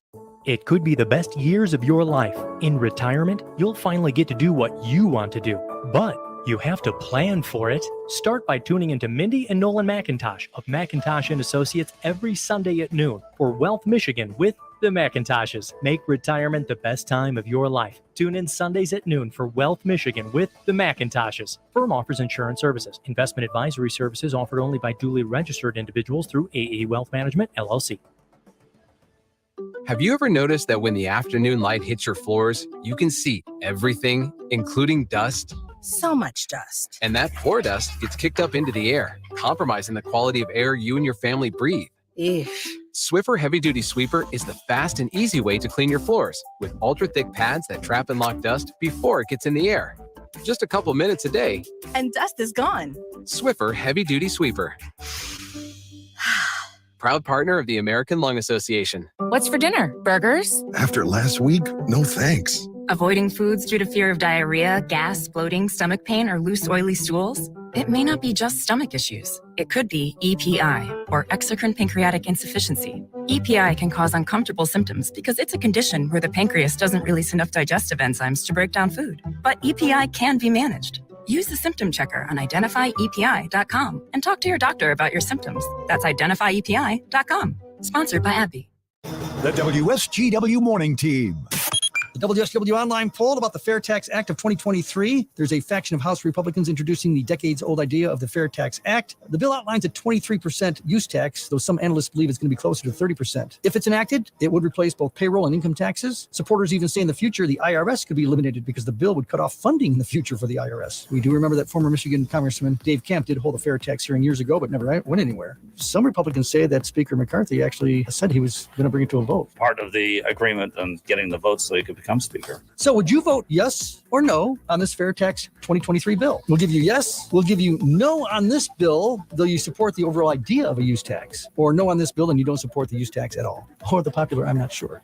S7: It could be the best years of your life. In retirement, you'll finally get to do what you want to do, but you have to plan for it. Start by tuning into Mindy and Nolan McIntosh of McIntosh & Associates every Sunday at noon for Wealth Michigan with the McIntoshes. Make retirement the best time of your life. Tune in Sundays at noon for Wealth Michigan with the McIntoshes. Firm offers insurance services. Investment advisory services offered only by duly registered individuals through AE Wealth Management, LLC.
S8: Have you ever noticed that when the afternoon light hits your floors, you can see everything, including dust?
S10: So much dust.
S8: And that poor dust gets kicked up into the air, compromising the quality of air you and your family breathe.
S10: Eech.
S8: Swiffer Heavy Duty Sweeper is the fast and easy way to clean your floors, with ultra-thick pads that trap and lock dust before it gets in the air. Just a couple minutes a day,
S10: And dust is gone.
S8: Swiffer Heavy Duty Sweeper. Proud partner of the American Lung Association.
S31: What's for dinner? Burgers?
S11: After last week, no thanks.
S31: Avoiding foods due to fear of diarrhea, gas, bloating, stomach pain, or loose, oily stools? It may not be just stomach issues. It could be EPI, or exocrine pancreatic insufficiency. EPI can cause uncomfortable symptoms because it's a condition where the pancreas doesn't release enough digestive enzymes to break down food. But EPI can be managed. Use the symptom checker on identifyepi.com and talk to your doctor about your symptoms. That's identifyepi.com. Sponsored by AbbVie.
S4: The WSGW Morning Team.
S13: The WSW Online poll about the Fair Tax Act of 2023. There's a faction of House Republicans introducing the decades-old idea of the Fair Tax Act. The bill outlines a 23% use tax, though some analysts believe it's going to be closer to 30%. If it's enacted, it would replace both payroll and income taxes. Supporters even say in the future the IRS could be eliminated because the bill would cut off funding in the future for the IRS. We do remember that former Michigan Congressman Dave Kemp did hold a fair tax hearing years ago, but never went anywhere. Some Republicans say that Speaker McCarthy actually said he was going to bring it to a vote.
S14: Part of the agreement on getting the votes so he could become Speaker.
S13: So would you vote yes or no on this Fair Tax 2023 bill? We'll give you yes. We'll give you no on this bill, though you support the overall idea of a use tax. Or no on this bill and you don't support the use tax at all. Or the popular, I'm not sure.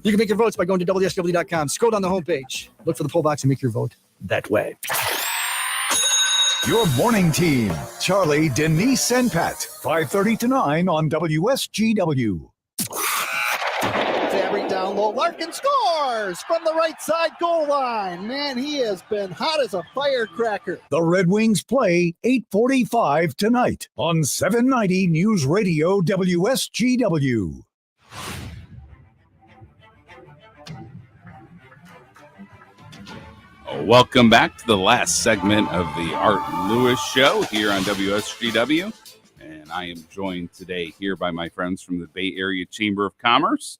S13: You can make your votes by going to WSW.com. Scroll down the homepage. Look for the poll box and make your vote that way.
S4: Your morning team, Charlie, Denise, and Pat, 5:30 to 9 on WSGW.
S16: Fabric down low. Larkin scores from the right side goal line. Man, he has been hot as a firecracker.
S4: The Red Wings play 8:45 tonight on 790 News Radio WSGW.
S5: Welcome back to the last segment of the Art Lewis Show here on WSGW. And I am joined today here by my friends from the Bay Area Chamber of Commerce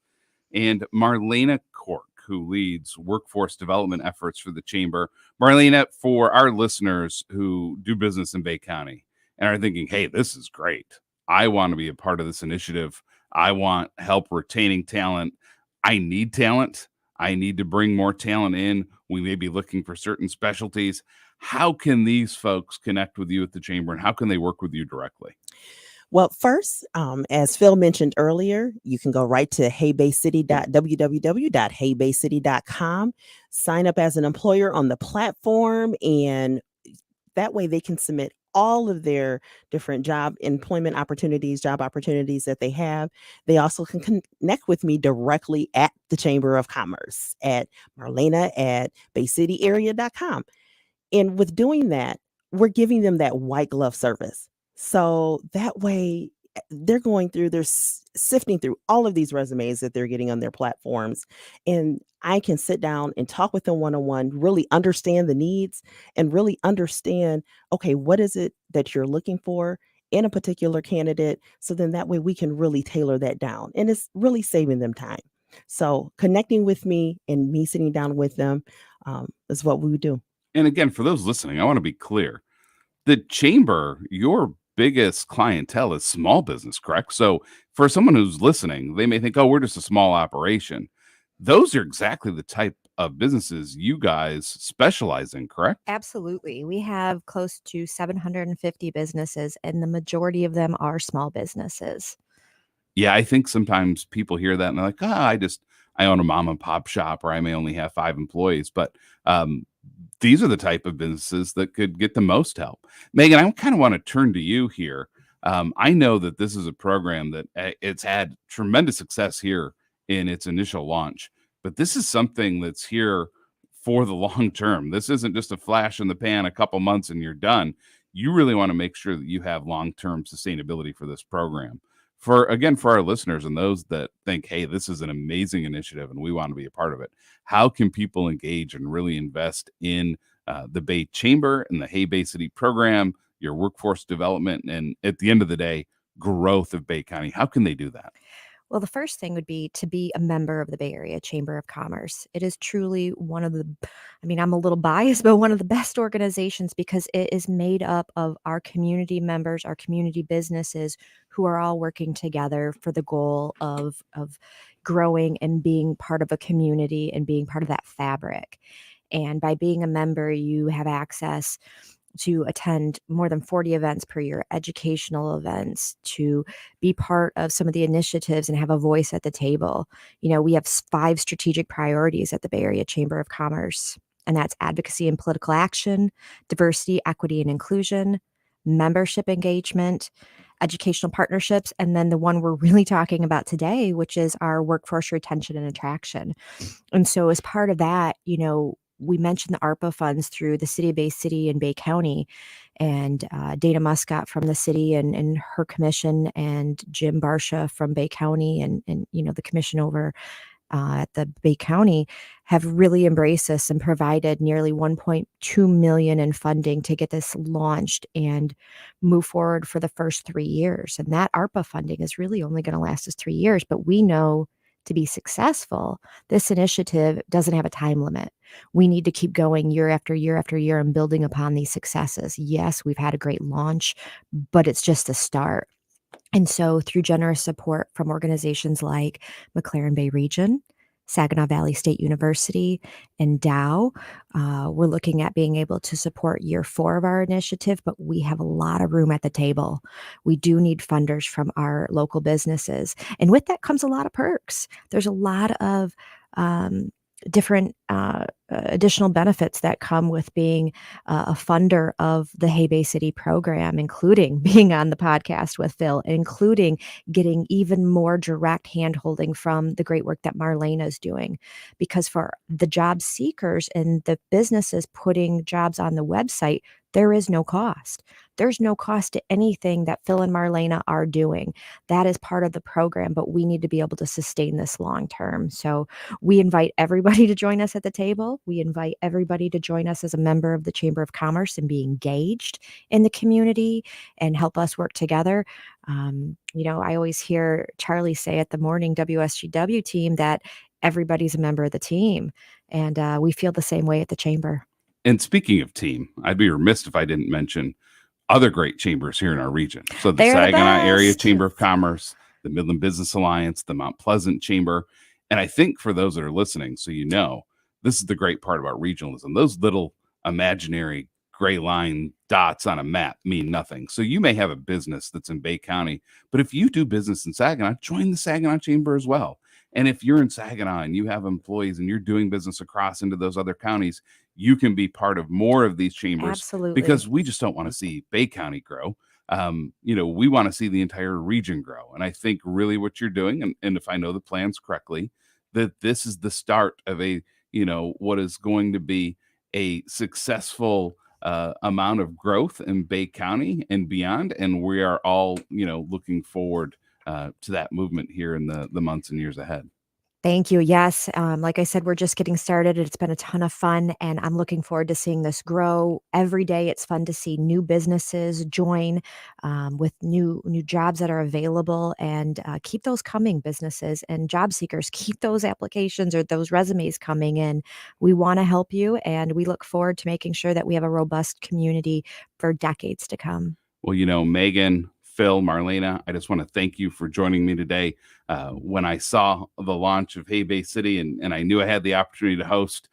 S5: and Marlana Lane-Cork, who leads workforce development efforts for the Chamber. Marlana, for our listeners who do business in Bay County and are thinking, hey, this is great. I want to be a part of this initiative. I want help retaining talent. I need talent. I need to bring more talent in. We may be looking for certain specialties. How can these folks connect with you at the Chamber, and how can they work with you directly?
S17: Well, first, as Phil mentioned earlier, you can go right to www.heybaycity.com, sign up as an employer on the platform, and that way they can submit all of their different job opportunities that they have. They also can connect with me directly at the Chamber of Commerce at marlana@baycityarea.com. And with doing that, we're giving them that white glove service. So that way they're sifting through all of these resumes that they're getting on their platforms. And I can sit down and talk with them one-on-one, really understand the needs and really understand, okay, what is it that you're looking for in a particular candidate? So then that way we can really tailor that down, and it's really saving them time. So connecting with me and me sitting down with them is what we would do.
S5: And again, for those listening, I want to be clear. The Chamber, your biggest clientele is small business, correct? So for someone who's listening, they may think, oh, we're just a small operation. Those are exactly the type of businesses you guys specialize in, correct?
S18: Absolutely. We have close to 750 businesses, and the majority of them are small businesses.
S5: Yeah, I think sometimes people hear that and they're like, I own a mom and pop shop, or I may only have 5 employees. But these are the type of businesses that could get the most help. Megan, I kind of want to turn to you here. I know that this is a program that it's had tremendous success here in its initial launch, but this is something that's here for the long term. This isn't just a flash in the pan, a couple months and you're done. You really want to make sure that you have long-term sustainability for this program. For our listeners and those that think, hey, this is an amazing initiative and we want to be a part of it, how can people engage and really invest in the Bay Chamber and the Hey Bay City program, your workforce development, and at the end of the day, growth of Bay County? How can they do that?
S18: Well, the first thing would be to be a member of the Bay Area Chamber of Commerce. It is truly one of the, I'm a little biased, but one of the best organizations, because it is made up of our community members, our community businesses, who are all working together for the goal of growing and being part of a community and being part of that fabric. And by being a member, you have access to attend more than 40 events per year, educational events, to be part of some of the initiatives and have a voice at the table. We have 5 strategic priorities at the Bay Area Chamber of Commerce, and that's advocacy and political action, diversity, equity, and inclusion, membership engagement, educational partnerships, and then the one we're really talking about today, which is our workforce retention and attraction. And so as part of that, we mentioned the ARPA funds through the City of Bay City and Bay County, and Dana Muscat from the city and her commission, and Jim Barsha from Bay County and the commission over at the Bay County have really embraced this and provided nearly $1.2 million in funding to get this launched and move forward for the first 3 years. And that ARPA funding is really only going to last us 3 years. But we know to be successful, this initiative doesn't have a time limit. We need to keep going year after year after year and building upon these successes. Yes, we've had a great launch, but it's just a start. And so through generous support from organizations like McLaren Bay Region, Saginaw Valley State University, and Dow, we're looking at being able to support year 4 of our initiative, but we have a lot of room at the table. We do need funders from our local businesses. And with that comes a lot of perks. There's a lot of different additional benefits that come with being a funder of the Hay Bay City program, including being on the podcast with Phil, including getting even more direct handholding from the great work that Marlana is doing. Because for the job seekers and the businesses putting jobs on the website, there is no cost. There's no cost to anything that Phil and Marlana are doing. That is part of the program, but we need to be able to sustain this long term. So we invite everybody to join us at the table. We invite everybody to join us as a member of the Chamber of Commerce and be engaged in the community and help us work together. I always hear Charlie say at the morning WSGW team that everybody's a member of the team. And we feel the same way at the Chamber.
S5: And speaking of team, I'd be remiss if I didn't mention other great chambers here in our region. So the Saginaw Area Chamber of Commerce, the Midland Business Alliance, the Mount Pleasant Chamber. And I think for those that are listening, so you know, this is the great part about regionalism. Those little imaginary gray line dots on a map mean nothing. So you may have a business that's in Bay County, but if you do business in Saginaw, join the Saginaw Chamber as well. And if you're in Saginaw and you have employees and you're doing business across into those other counties, you can be part of more of these chambers.
S18: Absolutely.
S5: Because we just don't want to see Bay County grow. We want to see the entire region grow. And I think really what you're doing, and if I know the plans correctly, that this is the start of what is going to be a successful amount of growth in Bay County and beyond. And we are all, looking forward to that movement here in the months and years ahead.
S18: Thank you. Yes. Like I said, we're just getting started. It's been a ton of fun, and I'm looking forward to seeing this grow every day. It's fun to see new businesses join with new jobs that are available, and keep those coming, businesses and job seekers. Keep those applications or those resumes coming in. We want to help you, and we look forward to making sure that we have a robust community for decades to come.
S5: Well, Megan, Phil, Marlana, I just want to thank you for joining me today. When I saw the launch of Hay Bay City and I knew I had the opportunity to host,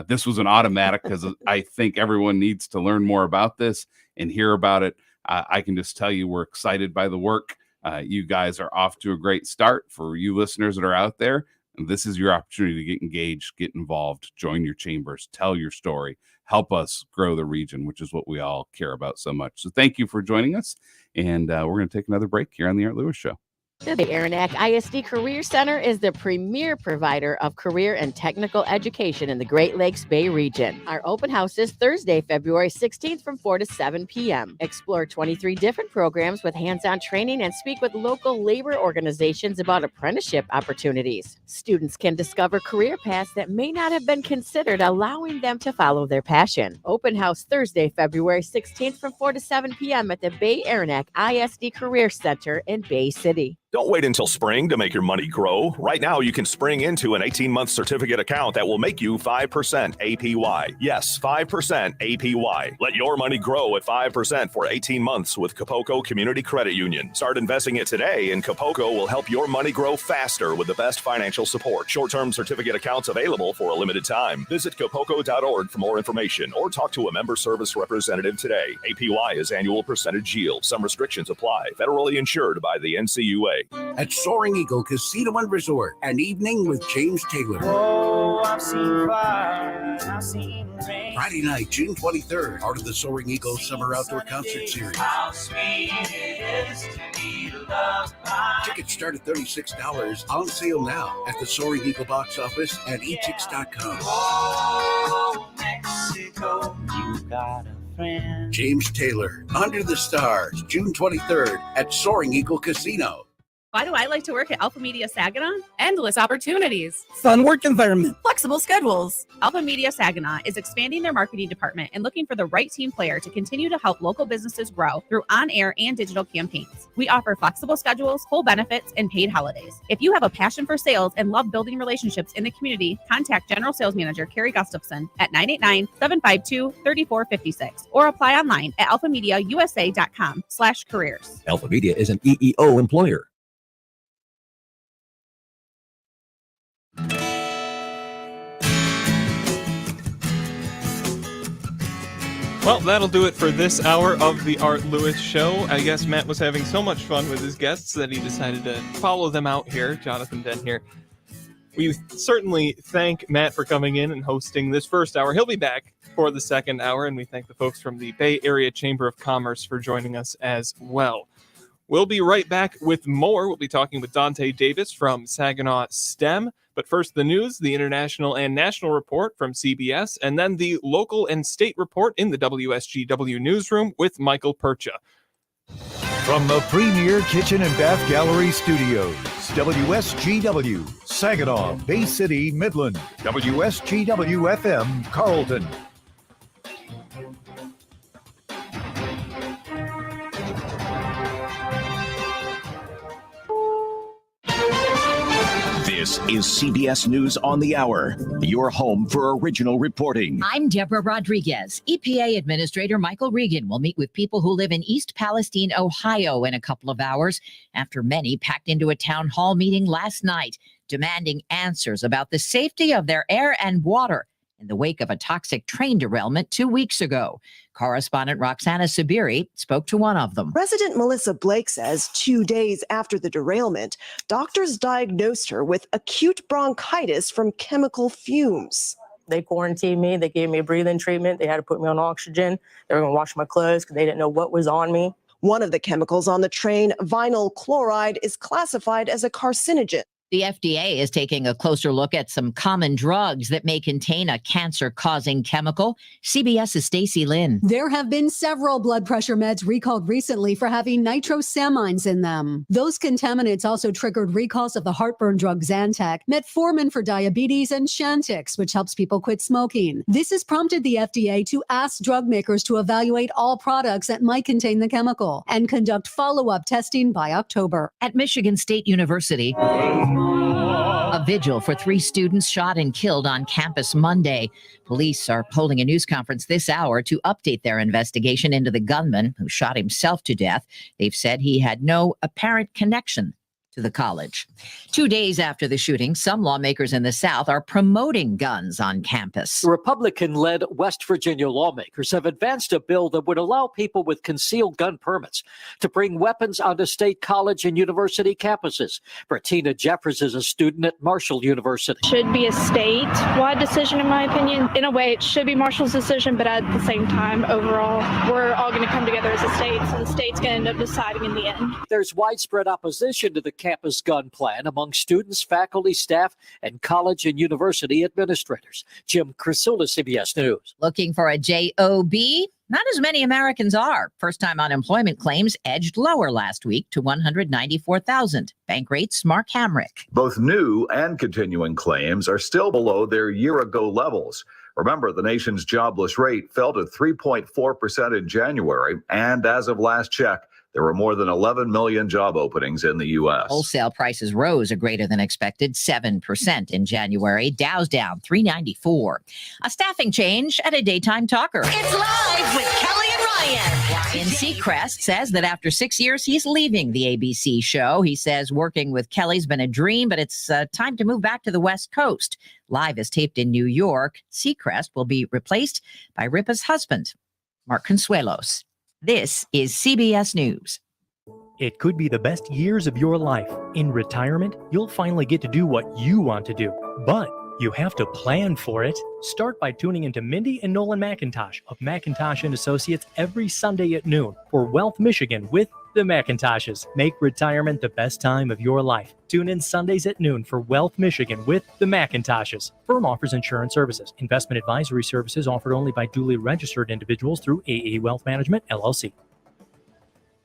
S5: this was an automatic because I think everyone needs to learn more about this and hear about it. I can just tell you we're excited by the work. You guys are off to a great start. For you listeners that are out there, this is your opportunity to get engaged, get involved, join your chambers, tell your story, help us grow the region, which is what we all care about so much. So thank you for joining us. And we're going to take another break here on the Art Lewis Show.
S12: The Aranac ISD Career Center is the premier provider of career and technical education in the Great Lakes Bay region. Our open house is Thursday, February 16th from 4 to 7 p.m. Explore 23 different programs with hands-on training and speak with local labor organizations about apprenticeship opportunities. Students can discover career paths that may not have been considered, allowing them to follow their passion. Open house Thursday, February 16th from 4 to 7 p.m. at the Bay Aranac ISD Career Center in Bay City.
S1: Don't wait until spring to make your money grow. Right now, you can spring into an 18-month certificate account that will make you 5% APY. Yes, 5% APY. Let your money grow at 5% for 18 months with Kapoco Community Credit Union. Start investing it today, and Kapoco will help your money grow faster with the best financial support. Short-term certificate accounts available for a limited time. Visit kapoco.org for more information or talk to a member service representative today. APY is annual percentage yield. Some restrictions apply. Federally insured by the NCUA.
S19: At Soaring Eagle Casino and Resort, an evening with James Taylor.
S20: Oh, I've seen fire, I've seen rain.
S19: Friday night, June 23rd, part of the Soaring Eagle Summer Outdoor Concert Series.
S20: How sweet it is to be loved by.
S19: Tickets start at $36, on sale now at the Soaring Eagle box office and Eich.com.
S20: Oh, Mexico, you got a friend.
S19: James Taylor, Under the Stars, June 23rd at Soaring Eagle Casino.
S9: Why do I like to work at Alpha Media Saginaw?
S15: Endless opportunities.
S21: Fun work environment.
S9: Flexible schedules. Alpha Media Saginaw is expanding their marketing department and looking for the right team player to continue to help local businesses grow through on-air and digital campaigns. We offer flexible schedules, full benefits, and paid holidays. If you have a passion for sales and love building relationships in the community, contact General Sales Manager Carrie Gustafson at 989-752-3456 or apply online at alphamediausa.com/careers.
S22: Alpha Media is an EEO employer.
S23: Well, that'll do it for this hour of the Art Lewis Show. I guess Matt was having so much fun with his guests that he decided to follow them out here. Jonathan Den here. We certainly thank Matt for coming in and hosting this first hour. He'll be back for the second hour, and we thank the folks from the Bay Area Chamber of Commerce for joining us as well. We'll be right back with more. We'll be talking with Dante Davis from Saginaw STEM. But first, the news, the international and national report from CBS, and then the local and state report in the WSGW newsroom with Michael Percha.
S4: From the Premier Kitchen and Bath Gallery Studios, WSGW, Saginaw, Bay City, Midland, WSGW FM, Carlton.
S24: This is CBS News on the Hour, your home for original reporting.
S25: I'm Deborah Rodriguez. EPA Administrator Michael Regan will meet with people who live in East Palestine, Ohio in a couple of hours after many packed into a town hall meeting last night, demanding answers about the safety of their air and water in the wake of a toxic train derailment 2 weeks ago. Correspondent Roxana Sabiri spoke to one of them.
S28: Resident Melissa Blake says 2 days after the derailment, doctors diagnosed her with acute bronchitis from chemical fumes.
S26: They quarantined me. They gave me a breathing treatment. They had to put me on oxygen. They were going to wash my clothes because they didn't know what was on me.
S28: One of the chemicals on the train, vinyl chloride, is classified as a carcinogen.
S25: The FDA is taking a closer look at some common drugs that may contain a cancer-causing chemical. CBS's Stacey Lynn.
S27: There have been several blood pressure meds recalled recently for having nitrosamines in them. Those contaminants also triggered recalls of the heartburn drug Zantac, metformin for diabetes, and Chantix, which helps people quit smoking. This has prompted the FDA to ask drug makers to evaluate all products that might contain the chemical and conduct follow-up testing by October.
S25: At Michigan State University, a vigil for 3 students shot and killed on campus Monday. Police are holding a news conference this hour to update their investigation into the gunman who shot himself to death. They've said he had no apparent connection to the college. 2 days after the shooting, some lawmakers in the South are promoting guns on campus.
S31: Republican-led West Virginia lawmakers have advanced a bill that would allow people with concealed gun permits to bring weapons onto state college and university campuses. Bertina Jeffers is a student at Marshall University.
S29: Should be a state-wide decision, in my opinion. In a way, it should be Marshall's decision, but at the same time, overall, we're all going to come together as a state, so the state's going to end up deciding in the end.
S31: There's widespread opposition to the campus gun plan among students, faculty, staff, and college and university administrators. Jim Crisula, CBS News.
S25: Looking for a job? Not as many Americans are. First-time unemployment claims edged lower last week to 194,000. Bank rates, Mark Hamrick.
S30: Both new and continuing claims are still below their year-ago levels. Remember, the nation's jobless rate fell to 3.4% in January, and as of last check, there were more than 11 million job openings in the U.S.
S25: Wholesale prices rose a greater than expected 7% in January. Dow's down 394. A staffing change at a daytime talker.
S32: It's Live with Kelly and Ryan.
S25: Ryan Seacrest says that after 6 years, he's leaving the ABC show. He says working with Kelly's been a dream, but it's time to move back to the West Coast. Live is taped in New York. Seacrest will be replaced by Ripa's husband, Mark Consuelos. This is CBS News.
S7: It could be the best years of your life. In retirement, you'll finally get to do what you want to do. But you have to plan for it. Start by tuning into Mindy and Nolan McIntosh of McIntosh & Associates every Sunday at noon for Wealth Michigan with the McIntoshes. Make retirement the best time of your life. Tune in Sundays at noon for Wealth Michigan with the McIntoshes. Firm offers insurance services. Investment advisory services offered only by duly registered individuals through AA Wealth Management, LLC.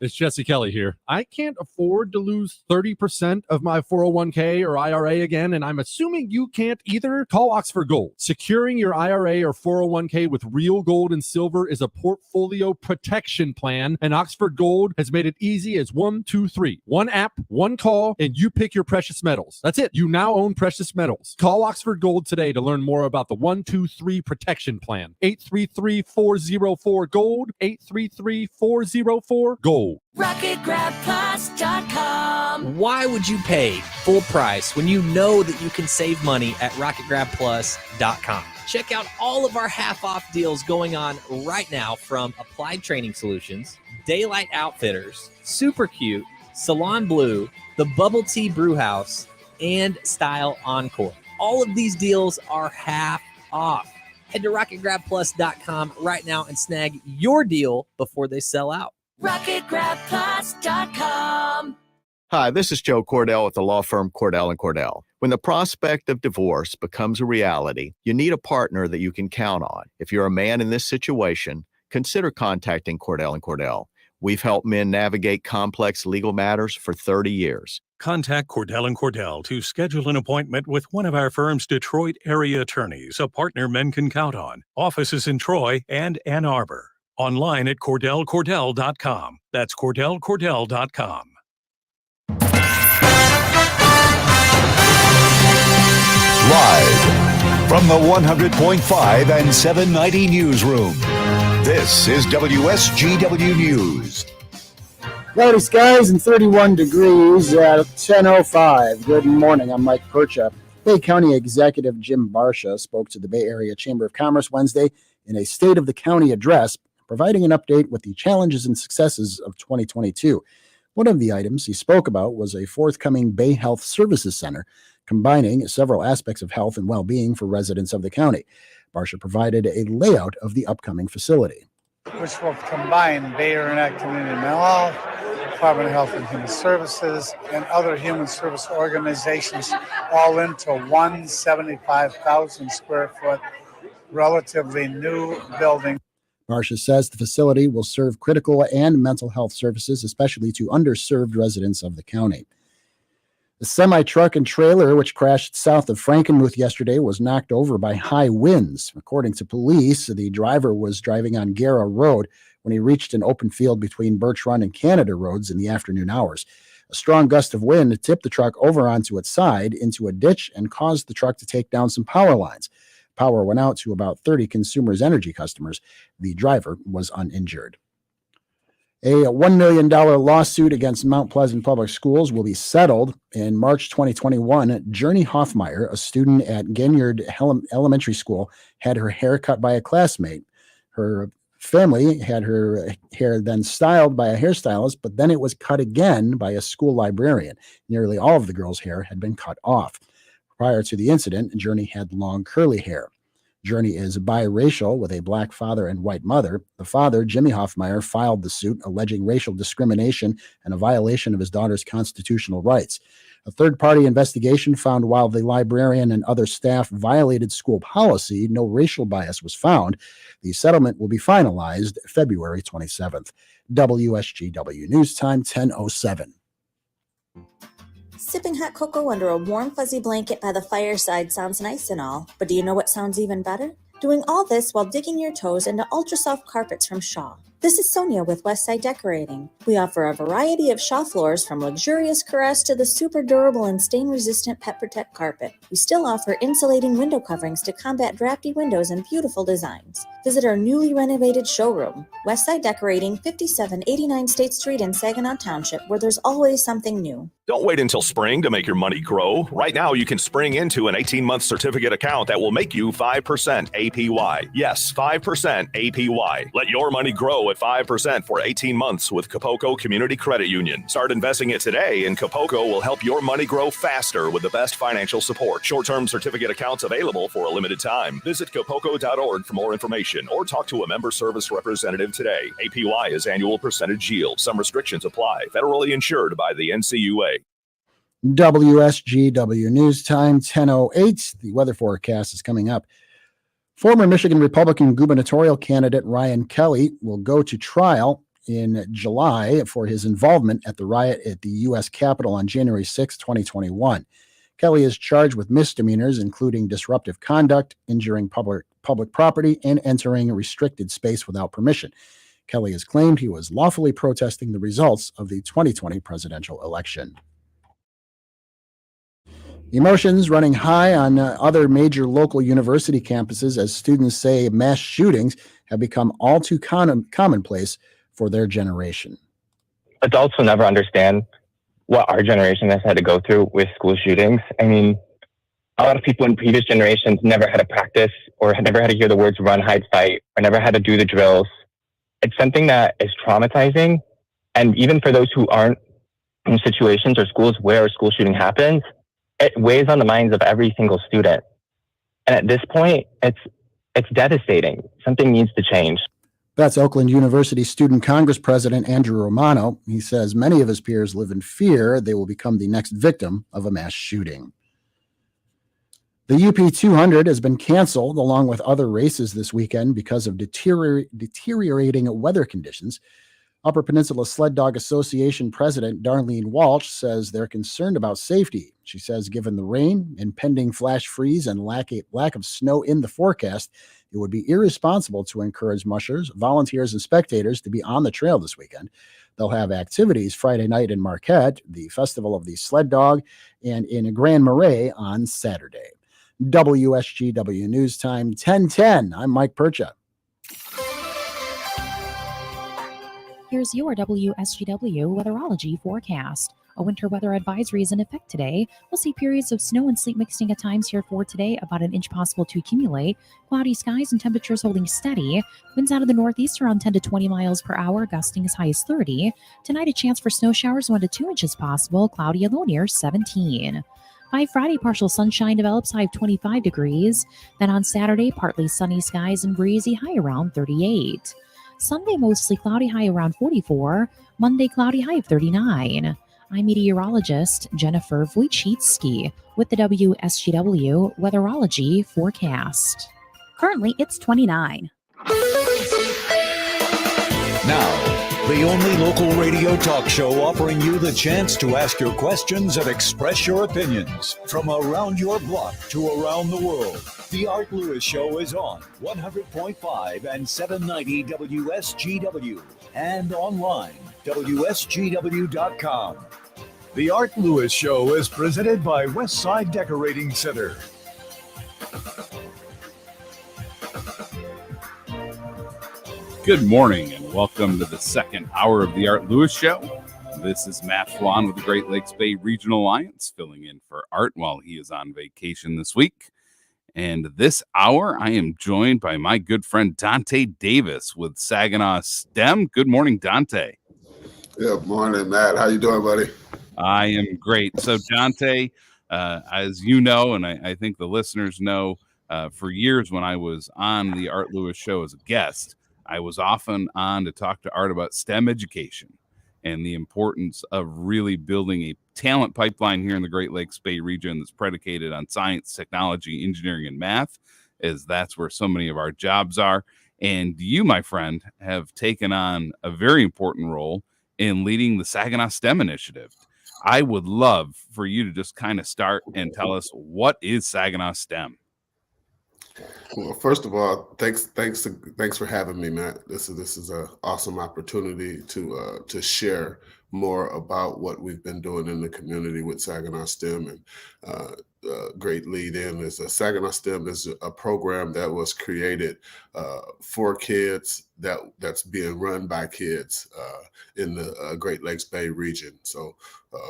S2: It's Jesse Kelly here. I can't afford to lose 30% of my 401k or IRA again, and I'm assuming you can't either. Call Oxford Gold. Securing your IRA or 401k with real gold and silver is a portfolio protection plan, and Oxford Gold has made it easy as 1, 2, 3. One app, one call, and you pick your precious metals. That's it. You now own precious metals. Call Oxford Gold today to learn more about the 1, 2, 3 protection plan. 833-404-GOLD. 833-404-GOLD.
S32: RocketGrabPlus.com.
S3: Why would you pay full price when you know that you can save money at RocketGrabPlus.com? Check out all of our half-off deals going on right now from Applied Training Solutions, Daylight Outfitters, Super Cute, Salon Blue, the Bubble Tea Brewhouse, and Style Encore. All of these deals are half off. Head to RocketGrabPlus.com right now and snag your deal before they sell out.
S32: RocketGrabPlus.com.
S6: Hi, this is Joe Cordell with the law firm Cordell & Cordell. When the prospect of divorce becomes a reality, you need a partner that you can count on. If you're a man in this situation, consider contacting Cordell & Cordell. We've helped men navigate complex legal matters for 30 years.
S8: Contact Cordell & Cordell to schedule an appointment with one of our firm's Detroit area attorneys, a partner men can count on. Offices in Troy and Ann Arbor. Online at CordellCordell.com. That's CordellCordell.com.
S4: Live from the 100.5 and 790 newsroom, this is WSGW News.
S10: Cloudy skies and 31 degrees at 10:05. Good morning. I'm Mike Percha. Bay County Executive Jim Barsha spoke to the Bay Area Chamber of Commerce Wednesday in a State of the County address, providing an update with the challenges and successes of 2022. One of the items he spoke about was a forthcoming Bay Health Services Center, combining several aspects of health and well-being for residents of the county. Barsha provided a layout of the upcoming facility,
S11: which will combine Bay Area Community Mental Health, Department of Health and Human Services, and other human service organizations all into one 75,000 square foot, relatively new building.
S10: Barsha says the facility will serve critical and mental health services, especially to underserved residents of the county. The semi-truck and trailer, which crashed south of Frankenmuth yesterday, was knocked over by high winds. According to police, the driver was driving on Guerra Road when he reached an open field between Birch Run and Canada Roads in the afternoon hours. A strong gust of wind tipped the truck over onto its side into a ditch and caused the truck to take down some power lines. Power went out to about 30 Consumers Energy customers. The driver was uninjured. A $1 million lawsuit against Mount Pleasant Public Schools will be settled. In March 2021, Journey Hoffmeyer, a student at Ginyard Elementary School, had her hair cut by a classmate. Her family had her hair then styled by a hairstylist, but then it was cut again by a school librarian. Nearly all of the girl's hair had been cut off. Prior to the incident, Journey had long curly hair. Journey is biracial with a black father and white mother. The father, Jimmy Hoffmeyer, filed the suit alleging racial discrimination and a violation of his daughter's constitutional rights. A third-party investigation found while the librarian and other staff violated school policy, no racial bias was found. The settlement will be finalized February 27th. WSGW News Time, 10:07.
S13: Sipping hot cocoa under a warm, fuzzy blanket by the fireside sounds nice and all, but do you know what sounds even better? Doing all this while digging your toes into ultra-soft carpets from Shaw. This is Sonia with Westside Decorating. We offer a variety of Shaw floors from luxurious caress to the super durable and stain-resistant Pet Protect carpet. We still offer insulating window coverings to combat drafty windows and beautiful designs. Visit our newly renovated showroom, Westside Decorating, 5789 State Street in Saginaw Township, where there's always something new.
S1: Don't wait until spring to make your money grow. Right now, you can spring into an 18-month certificate account that will make you 5% APY. Yes, 5% APY. Let your money grow at 5% for 18 months with Kapoco Community Credit Union. Start investing it today, and Kapoco will help your money grow faster with the best financial support. Short-term certificate accounts available for a limited time. Visit kapoco.org for more information or talk to a member service representative today. APY is annual percentage yield. Some restrictions apply. Federally insured by the NCUA.
S10: WSGW News Time, 10:08. The weather forecast is coming up. Former Michigan Republican gubernatorial candidate Ryan Kelly will go to trial in July for his involvement at the riot at the U.S. Capitol on January 6, 2021. Kelly is charged with misdemeanors, including disruptive conduct, injuring public property, and entering a restricted space without permission. Kelly has claimed he was lawfully protesting the results of the 2020 presidential election. Emotions running high on other major local university campuses as students say mass shootings have become all too commonplace for their generation.
S5: Adults will never understand what our generation has had to go through with school shootings. I mean, a lot of people in previous generations never had to practice or had never had to hear the words run, hide, fight, or never had to do the drills. It's something that is traumatizing. And even for those who aren't in situations or schools where a school shooting happens, it weighs on the minds of every single student. And at this point, it's devastating. Something needs to change.
S10: That's Oakland University Student Congress President Andrew Romano. He says many of his peers live in fear they will become the next victim of a mass shooting. The UP 200 has been canceled along with other races this weekend because of deteriorating weather conditions. Upper Peninsula Sled Dog Association President Darlene Walsh says they're concerned about safety. She says given the rain, impending flash freeze, and lack of snow in the forecast, it would be irresponsible to encourage mushers, volunteers, and spectators to be on the trail this weekend. They'll have activities Friday night in Marquette, the Festival of the Sled Dog, and in Grand Marais on Saturday. WSGW News Time 10:10. I'm Mike Percha.
S9: Here's your WSGW weatherology forecast. A winter weather advisory is in effect today. We'll see periods of snow and sleet mixing at times here for today, about an inch possible to accumulate. Cloudy skies and temperatures holding steady. Winds out of the northeast around 10 to 20 miles per hour, gusting as high as 30. Tonight, a chance for snow showers 1 to 2 inches possible, cloudy a low near 17. By Friday, partial sunshine develops, high of 25 degrees. Then on Saturday, partly sunny skies and breezy, high around 38. Sunday, mostly cloudy, high around 44. Monday, cloudy, high of 39. I'm meteorologist Jennifer Wojcicki with the WSGW weatherology forecast. Currently, it's 29.
S4: Now, the only local radio talk show offering you the chance to ask your questions and express your opinions from around your block to around the world. The Art Lewis Show is on 100.5 and 790 WSGW and online, WSGW.com. The Art Lewis Show is presented by Westside Decorating Center.
S12: Good morning and welcome to the second hour of the Art Lewis Show. This is Matt Flan with the Great Lakes Bay Regional Alliance, filling in for Art while he is on vacation this week. And this hour, I am joined by my good friend Dante Davis with Saginaw STEM. Good morning, Dante.
S14: Good morning, Matt. How you doing, buddy?
S12: I am great. So, Dante, as you know, and I think the listeners know, for years when I was on the Art Lewis Show as a guest, I was often on to talk to Art about STEM education and the importance of really building a talent pipeline here in the Great Lakes Bay region that's predicated on science, technology, engineering, and math, as that's where so many of our jobs are. And you, my friend, have taken on a very important role in leading the Saginaw STEM initiative. I would love for you to just kind of start and tell us, what is Saginaw STEM?
S14: Well, first of all, thanks for having me, Matt. This is an awesome opportunity to share more about what we've been doing in the community with Saginaw STEM. And great lead in is Saginaw STEM is a program that was created for kids that's being run by kids in the Great Lakes Bay region. So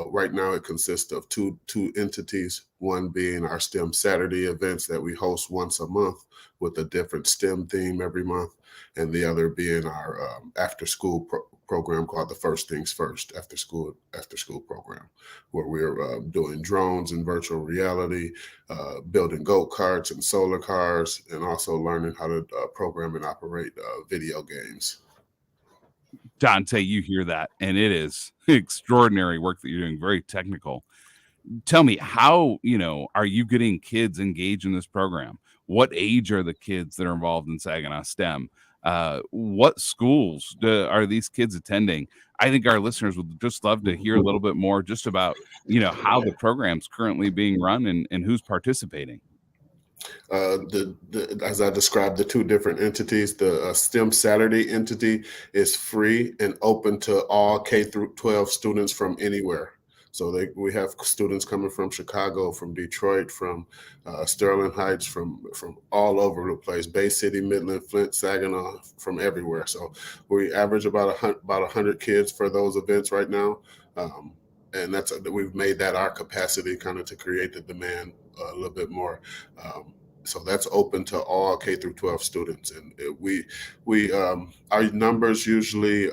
S14: right now it consists of two entities, one being our STEM Saturday events that we host once a month with a different STEM theme every month, and the other being our after school program called the First Things First after school program, where we're doing drones and virtual reality, building go-karts and solar cars, and also learning how to program and operate video games.
S12: Dante, you hear that, and it is extraordinary work that you're doing, very technical. Tell me, how, are you getting kids engaged in this program? What age are the kids that are involved in Saginaw STEM? What schools are these kids attending? I think our listeners would just love to hear a little bit more just about, how the program's currently being run and who's participating.
S14: As I described, the two different entities, the STEM Saturday entity is free and open to all K through 12 students from anywhere. So we have students coming from Chicago, from Detroit, from Sterling Heights, from all over the place, Bay City, Midland, Flint, Saginaw, from everywhere. So we average about 100 kids for those events right now. And we've made that our capacity kind of to create the demand a little bit more. So that's open to all K through 12 students, and our numbers usually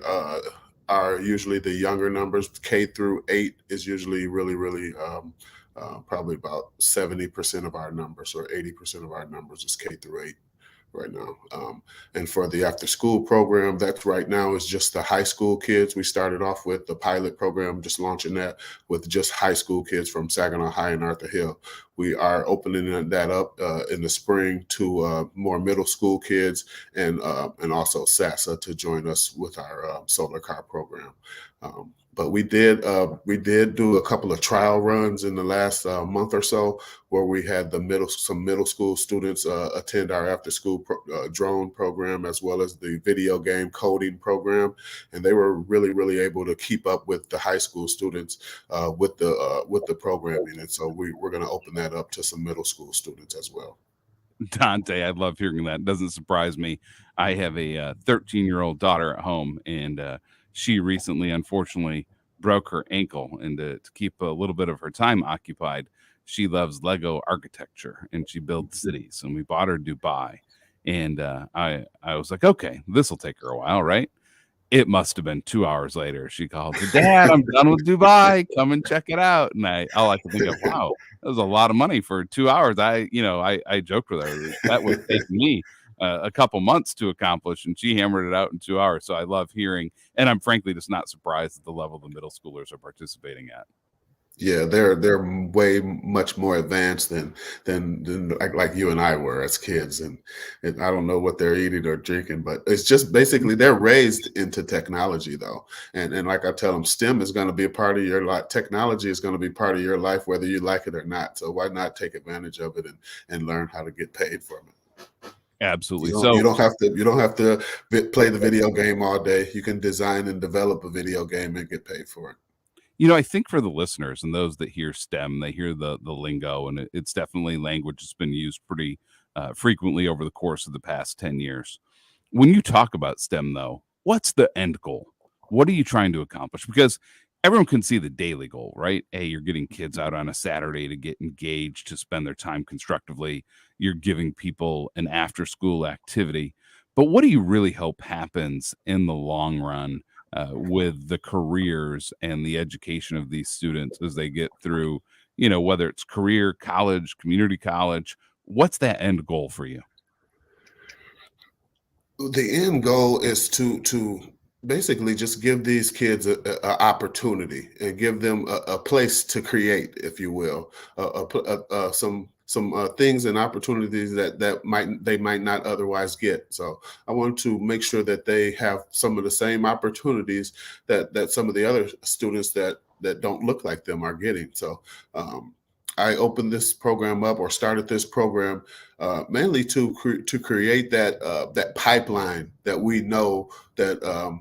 S14: are usually the younger numbers. K through 8 is usually really probably about 70% of our numbers, or 80% of our numbers is K through 8 right now. And for the after school program, that's right now is just the high school kids. We started off with the pilot program, just launching that with just high school kids from Saginaw High and Arthur Hill. We are opening that up in the spring to more middle school kids and also SASA to join us with our solar car program. But we did do a couple of trial runs in the last month or so, where we had some middle school students attend our after school drone program, as well as the video game coding program, and they were really able to keep up with the high school students with the programming. And so we're going to open that up to some middle school students as well.
S12: Dante, I love hearing that. It doesn't surprise me. I have a 13-year-old daughter at home, and she recently, unfortunately, broke her ankle. And to keep a little bit of her time occupied, she loves Lego architecture and she builds cities. And we bought her Dubai. And I was like, okay, this will take her a while, right? It must have been 2 hours later. She called, Dad, I'm done with Dubai. Come and check it out. And all I could think of, wow, that was a lot of money for 2 hours. I joked with her that would take me a couple months to accomplish, and she hammered it out in 2 hours. So I love hearing, and I'm frankly just not surprised at the level the middle schoolers are participating at.
S14: Yeah, they're way much more advanced than like you and I were as kids, and I don't know what they're eating or drinking, but it's just basically they're raised into technology though, and like I tell them, STEM is going to be a part of your life. Technology is going to be part of your life, whether you like it or not. So why not take advantage of it and learn how to get paid from it?
S12: Absolutely.
S14: You don't have to play the video game all day. You can design and develop a video game and get paid for it.
S12: I think for the listeners and those that hear STEM, they hear the lingo, and it's definitely language that's been used pretty frequently over the course of the past 10 years. When you talk about STEM, though, what's the end goal? What are you trying to accomplish? Because everyone can see the daily goal, right? Hey, you're getting kids out on a Saturday to get engaged, to spend their time constructively. You're giving people an after-school activity. But what do you really hope happens in the long run with the careers and the education of these students as they get through, whether it's career, college, community college? What's that end goal for you?
S14: The end goal is to basically just give these kids an opportunity and give them a place to create, if you will, some things and opportunities that they might not otherwise get. So I want to make sure that they have some of the same opportunities that some of the other students that don't look like them are getting. So I opened this program up, or started this program mainly to create that pipeline that we know that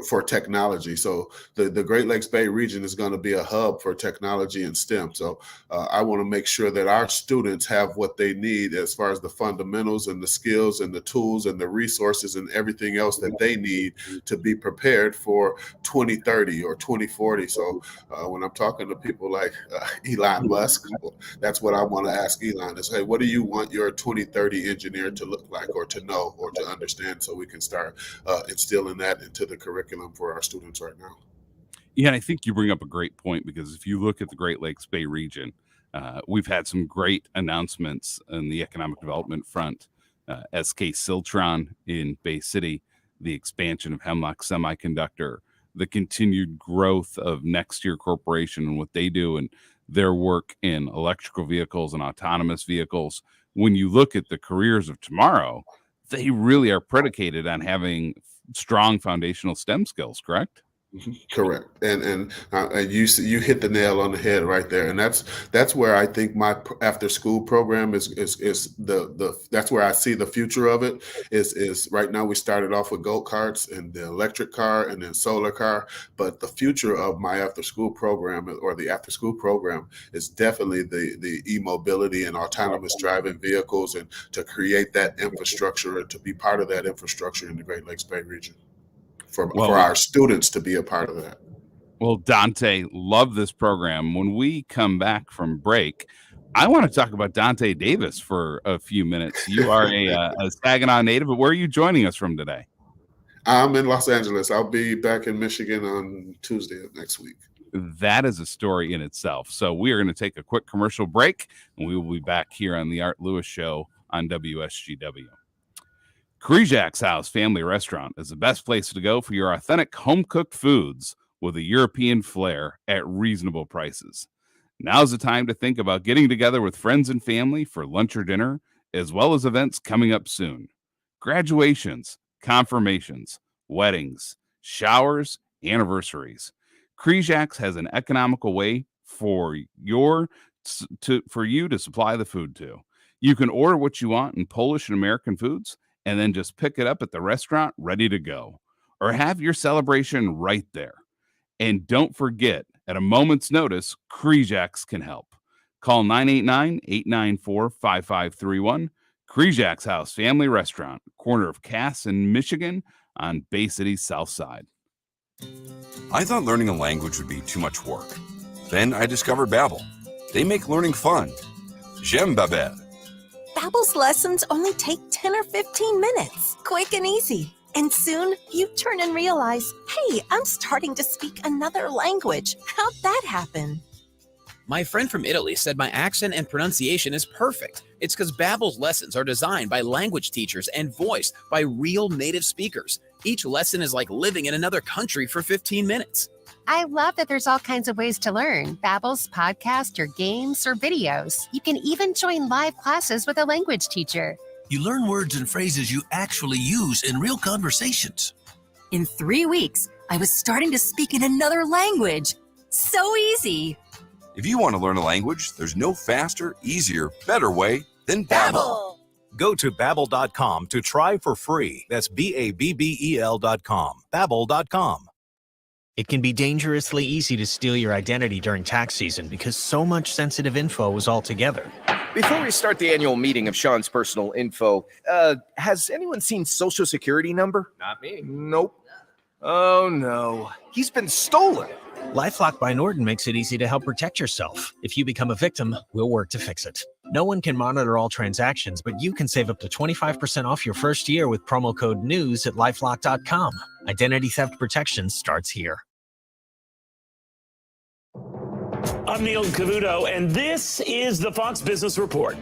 S14: for technology. So the Great Lakes Bay region is going to be a hub for technology and STEM. So I want to make sure that our students have what they need as far as the fundamentals and the skills and the tools and the resources and everything else that they need to be prepared for 2030 or 2040. So when I'm talking to people like Elon Musk, that's what I want to ask Elon is, hey, what do you want your 2030 engineer to look like, or to know, or to understand, so we can start instilling that into the curriculum for our students right now.
S12: Yeah, and I think you bring up a great point, because if you look at the Great Lakes Bay region, we've had some great announcements on the economic development front. SK Siltron in Bay City, the expansion of Hemlock Semiconductor, the continued growth of Next Year Corporation and what they do, and their work in electrical vehicles and autonomous vehicles. When you look at the careers of tomorrow, they really are predicated on having strong foundational STEM skills, correct?
S14: Correct, and you hit the nail on the head right there, and that's where I think my after school program is the that's where I see the future of it is right now. We started off with go karts and the electric car and then solar car, but the future of my after school program or the after school program is definitely the e-mobility and autonomous driving vehicles, and to create that infrastructure, to be part of that infrastructure in the Great Lakes Bay region. For our students to be a part of that.
S12: Well, Dante, love this program. When we come back from break, I want to talk about Dante Davis for a few minutes. You are a Saginaw native, but where are you joining us from today?
S14: I'm in Los Angeles. I'll be back in Michigan on Tuesday of next week.
S12: That is a story in itself. So we are going to take a quick commercial break, and we will be back here on the Art Lewis Show on WSGW. Krijak's House Family Restaurant is the best place to go for your authentic home-cooked foods with a European flair at reasonable prices. Now's the time to think about getting together with friends and family for lunch or dinner, as well as events coming up soon. Graduations, confirmations, weddings, showers, anniversaries. Krijak's has an economical way for you to supply the food to. You can order what you want in Polish and American foods, and then just pick it up at the restaurant ready to go, or have your celebration right there. And don't forget, at a moment's notice, Krijak's can help. Call 989-894-5531. Krijak's House Family Restaurant, corner of Cass and Michigan on Bay City's south side.
S15: I thought learning a language would be too much work. Then I discovered Babbel. They make learning fun. J'aime Babbel.
S32: Babbel's lessons only take 10 or 15 minutes, quick and easy. And soon you turn and realize, hey, I'm starting to speak another language. How'd that happen?
S16: My friend from Italy said my accent and pronunciation is perfect. It's because Babbel's lessons are designed by language teachers and voiced by real native speakers. Each lesson is like living in another country for 15 minutes.
S17: I love that there's all kinds of ways to learn. Babbel's podcast or games or videos. You can even join live classes with a language teacher.
S18: You learn words and phrases you actually use in real conversations.
S32: In 3 weeks, I was starting to speak in another language. So easy.
S15: If you want to learn a language, there's no faster, easier, better way than Babbel.
S19: Go to Babbel.com to try for free. That's Babbel.com. Babbel.com.
S20: It can be dangerously easy to steal your identity during tax season because so much sensitive info is all together.
S21: Before we start the annual meeting of Sean's personal info, has anyone seen Social Security number?
S20: Not me.
S21: Nope. Oh no, he's been stolen.
S20: LifeLock by Norton makes it easy to help protect yourself. If you become a victim, we'll work to fix it. No one can monitor all transactions, but you can save up to 25% off your first year with promo code NEWS at LifeLock.com. Identity theft protection starts here.
S22: I'm Neil Cavuto, and this is the Fox Business Report.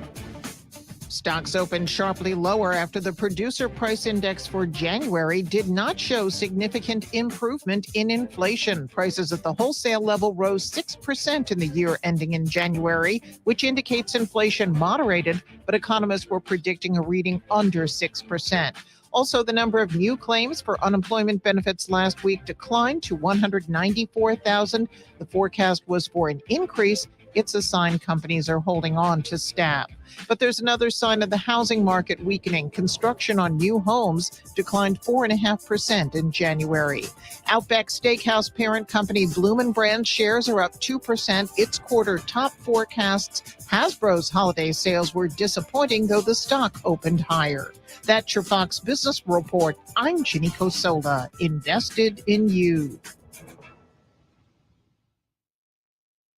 S23: Stocks opened sharply lower after the producer price index for January did not show significant improvement in inflation. Prices at the wholesale level rose 6% in the year ending in January, which indicates inflation moderated, but economists were predicting a reading under 6%. Also, the number of new claims for unemployment benefits last week declined to 194,000. The forecast was for an increase. It's a sign companies are holding on to staff. But there's another sign of the housing market weakening. Construction on new homes declined 4.5% in January. Outback Steakhouse parent company Bloomin' Brands shares are up 2%. Its quarter top forecasts. Hasbro's holiday sales were disappointing, though the stock opened higher. That's your Fox Business Report. I'm Ginny Cosola, invested in you.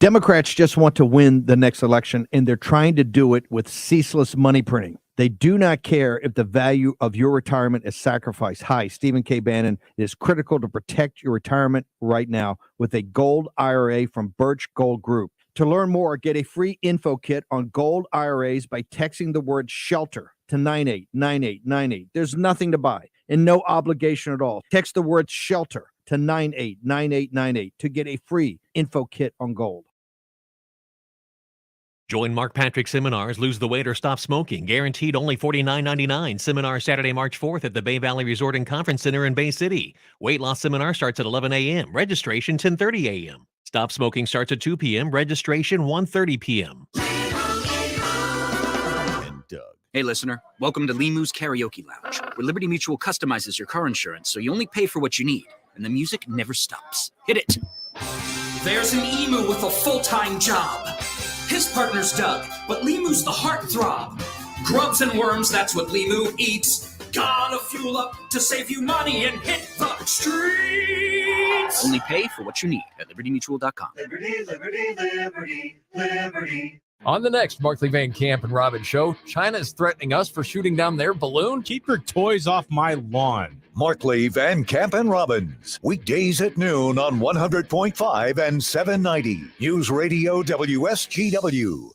S24: Democrats just want to win the next election, and they're trying to do it with ceaseless money printing. They do not care if the value of your retirement is sacrificed. Hi, Stephen K. Bannon. It is critical to protect your retirement right now with a gold IRA from Birch Gold Group. To learn more, get a free info kit on gold IRAs by texting the word SHELTER to 989898. There's nothing to buy and no obligation at all. Text the word SHELTER to 989898 to get a free info kit on gold.
S2: Join Mark Patrick Seminars Lose the Weight or Stop Smoking, guaranteed only $49.99. Seminar Saturday, March 4th at the Bay Valley Resort and Conference Center in Bay City. Weight loss seminar starts at 11 a.m. Registration 10:30 a.m. Stop smoking starts at 2 p.m. Registration 1:30 p.m.
S3: Hey, listener. Welcome to Limu's Karaoke Lounge, where Liberty Mutual customizes your car insurance so you only pay for what you need, and the music never stops. Hit it.
S6: There's an emu with a full-time job. His partner's Doug, but Limu's the heartthrob. Grubs and worms, that's what Limu eats. Gotta fuel up to save you money and hit the streets.
S3: Only pay for what you need at libertymutual.com.
S6: Liberty, liberty, liberty, liberty.
S7: On the next Markley Van Camp and Robin show, China is threatening us for shooting down their balloon.
S8: Keep your toys off my lawn.
S4: Markley, Van Camp, and Robbins. Weekdays at noon on 100.5 and 790. News Radio WSGW.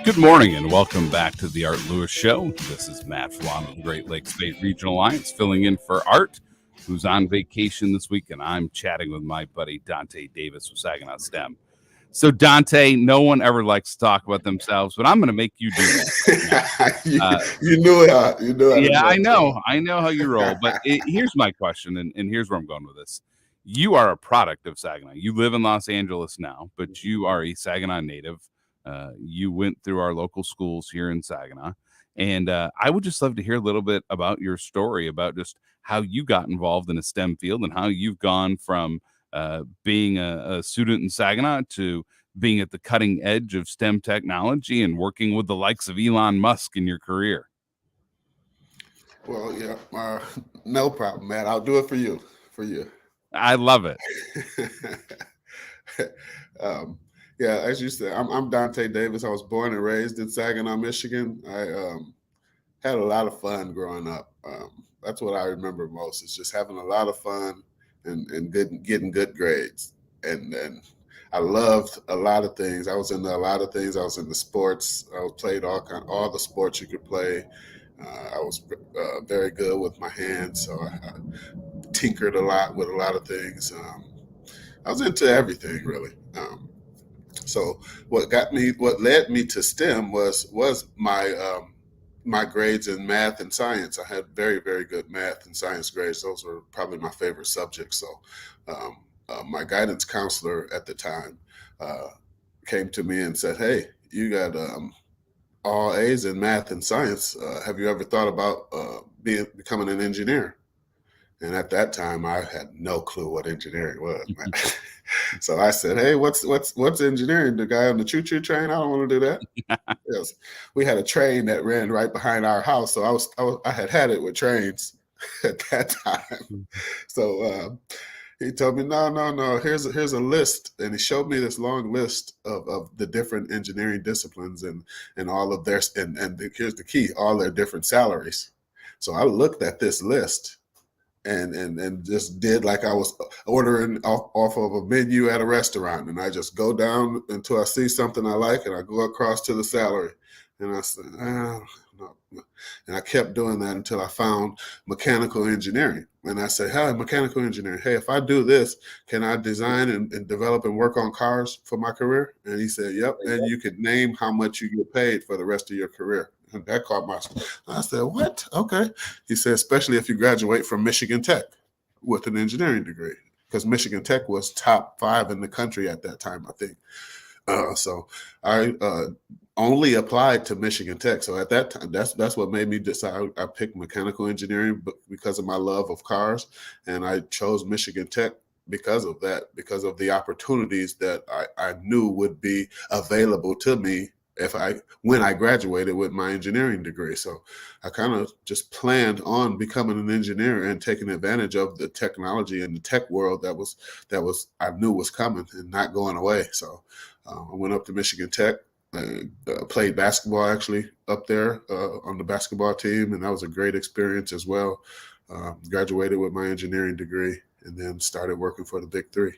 S12: Good morning and welcome back to the Art Lewis Show. This is Matt Felan of the Great Lakes State Regional Alliance filling in for Art, who's on vacation this week, and I'm chatting with my buddy Dante Davis with Saginaw STEM. So, Dante, no one ever likes to talk about themselves, but I'm going to make you do that.
S14: You knew it. You knew it.
S12: Yeah, I know how you roll. But here's my question, and here's where I'm going with this. You are a product of Saginaw. You live in Los Angeles now, but you are a Saginaw native. You went through our local schools here in Saginaw. And I would just love to hear a little bit about your story, about just how you got involved in a STEM field and how you've gone from being a student in Saginaw to being at the cutting edge of STEM technology and working with the likes of Elon Musk in your career.
S14: Well, yeah, no problem, man. I'll do it for you.
S12: I love it.
S14: Yeah, as you said, I'm Dante Davis. I was born and raised in Saginaw, Michigan. I had a lot of fun growing up. That's what I remember most, is just having a lot of fun and getting good grades. And I loved a lot of things. I was into a lot of things. I was into sports. I played all the sports you could play. I was very good with my hands, so I tinkered a lot with a lot of things. I was into everything, really. So what led me to STEM was my grades in math and science. I had very, very good math and science grades. Those were probably my favorite subjects. So my guidance counselor at the time came to me and said, "Hey, you got all A's in math and science. Have you ever thought about becoming an engineer?" And at that time, I had no clue what engineering was, man. So I said, "Hey, what's engineering? The guy on the choo-choo train? I don't want to do that." Yes. We had a train that ran right behind our house, so I had it with trains at that time. So he told me, no. Here's a list, and he showed me this long list of the different engineering disciplines and all of their here's the key, all their different salaries. So I looked at this list. And just did like I was ordering off of a menu at a restaurant. And I just go down until I see something I like, and I go across to the salary. And I said, no. And I kept doing that until I found mechanical engineering. And I said, "Hey, mechanical engineering, hey, if I do this, can I design and develop and work on cars for my career?" And he said, "Yep, and you could name how much you get paid for the rest of your career." And that caught my. I said, "What? Okay." He said, "Especially if you graduate from Michigan Tech with an engineering degree," because Michigan Tech was top 5 in the country at that time, I think. So I only applied to Michigan Tech. So at that time, that's what made me decide. I picked mechanical engineering because of my love of cars, and I chose Michigan Tech because of that, because of the opportunities that I knew would be available to me when I graduated with my engineering degree. So I kind of just planned on becoming an engineer and taking advantage of the technology and the tech world that was I knew was coming and not going away. So I went up to Michigan Tech, played basketball actually up there on the basketball team, and that was a great experience as well. Graduated with my engineering degree and then started working for the Big Three.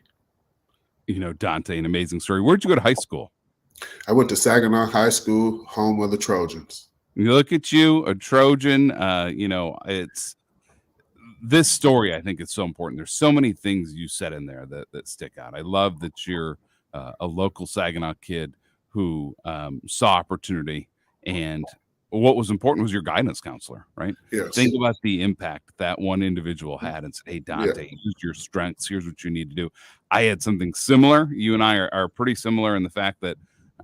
S12: You know, Dante, an amazing story. Where'd you go to high school?
S14: I went to Saginaw High School, home of the Trojans.
S12: You look at you, a Trojan. It's this story, I think, is so important. There's so many things you said in there that stick out. I love that you're a local Saginaw kid who saw opportunity, and what was important was your guidance counselor, right?
S14: Yes.
S12: Think about the impact that one individual had and said, hey, Dante,
S14: Yeah.
S12: here's your strengths. Here's what you need to do. I had something similar. You and I are pretty similar in the fact that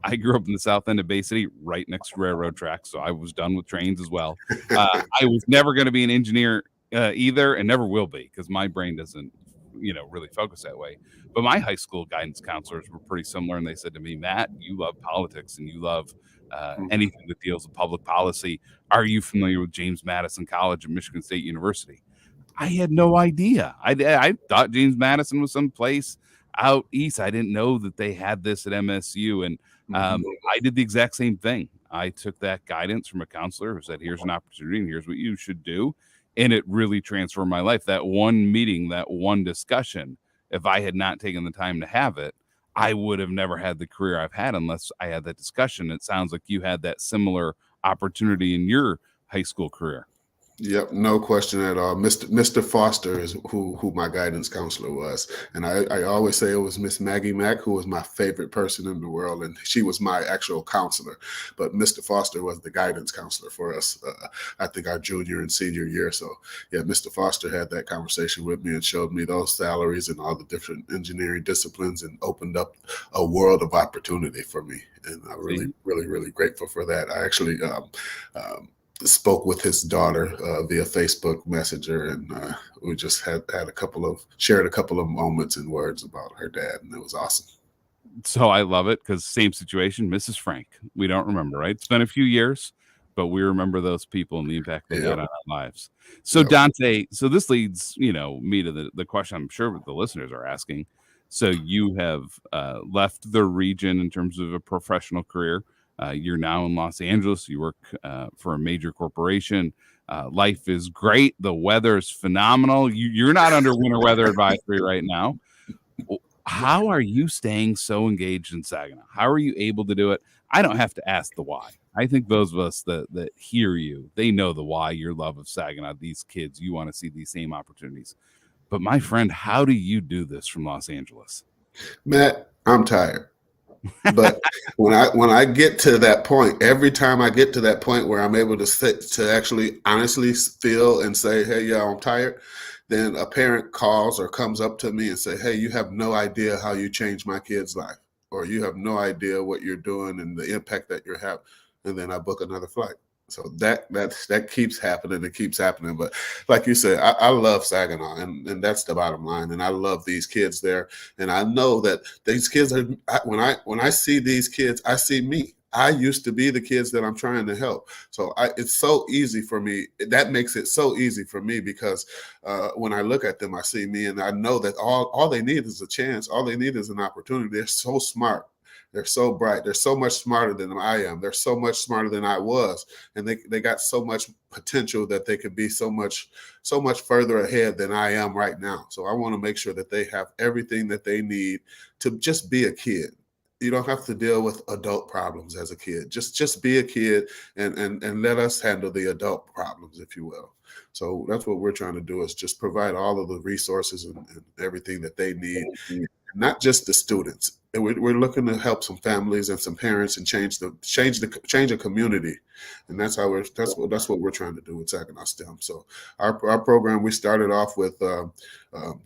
S12: I grew up in the south end of Bay City, right next to railroad tracks, so I was done with trains as well. I was never going to be an engineer either, and never will be, because my brain doesn't, really focus that way. But my high school guidance counselors were pretty similar, and they said to me, Matt, you love politics and you love anything that deals with public policy. Are you familiar with James Madison College at Michigan State University? I had no idea. I thought James Madison was someplace out east. I didn't know that they had this at MSU, and I did the exact same thing. I took that guidance from a counselor who said, here's an opportunity and here's what you should do. And it really transformed my life. That one meeting, that one discussion, if I had not taken the time to have it, I would have never had the career I've had unless I had that discussion. It sounds like you had that similar opportunity in your high school career.
S14: Yep, no question at all. Mr. Foster is who my guidance counselor was. And I always say it was Miss Maggie Mack, who was my favorite person in the world, and she was my actual counselor. But Mr. Foster was the guidance counselor for us, I think our junior and senior year. So yeah, Mr. Foster had that conversation with me and showed me those salaries and all the different engineering disciplines and opened up a world of opportunity for me. And I'm really grateful for that. I actually spoke with his daughter via Facebook Messenger, and we just shared a couple of moments and words about her dad, and it was awesome.
S12: So I love it because same situation, Mrs. Frank. We don't remember, right? It's been a few years, but we remember those people and the impact they had on our lives. So Dante, so this leads, me to the question I'm sure the listeners are asking. So you have left the region in terms of a professional career. You're now in Los Angeles. You work for a major corporation. Life is great. The weather is phenomenal. You're not under winter weather advisory right now. How are you staying so engaged in Saginaw? How are you able to do it? I don't have to ask the why. I think those of us that hear you, they know the why, your love of Saginaw, these kids, you want to see these same opportunities. But my friend, how do you do this from Los Angeles?
S14: Matt, I'm tired. But when I get to that point, every time I get to that point where I'm able to sit to actually honestly feel and say, hey, yeah, I'm tired, then a parent calls or comes up to me and say, hey, you have no idea how you changed my kid's life, or you have no idea what you're doing and the impact that you're having. And then I book another flight. So that keeps happening. It keeps happening. But like you said, I love Saginaw, and that's the bottom line. And I love these kids there. And I know that these kids are, when I see these kids, I see me. I used to be the kids that I'm trying to help. So it's so easy for me. That makes it so easy for me because when I look at them, I see me, and I know that all they need is a chance. All they need is an opportunity. They're so smart. They're so bright. They're so much smarter than I am. They're so much smarter than I was. And they got so much potential that they could be so much further ahead than I am right now. So I want to make sure that they have everything that they need to just be a kid. You don't have to deal with adult problems as a kid. Just be a kid and let us handle the adult problems, if you will. So that's what we're trying to do, is just provide all of the resources and everything that they need, not just the students. And we're looking to help some families and some parents and change a community, and that's what we're trying to do with Saginaw STEM. So our program, we started off with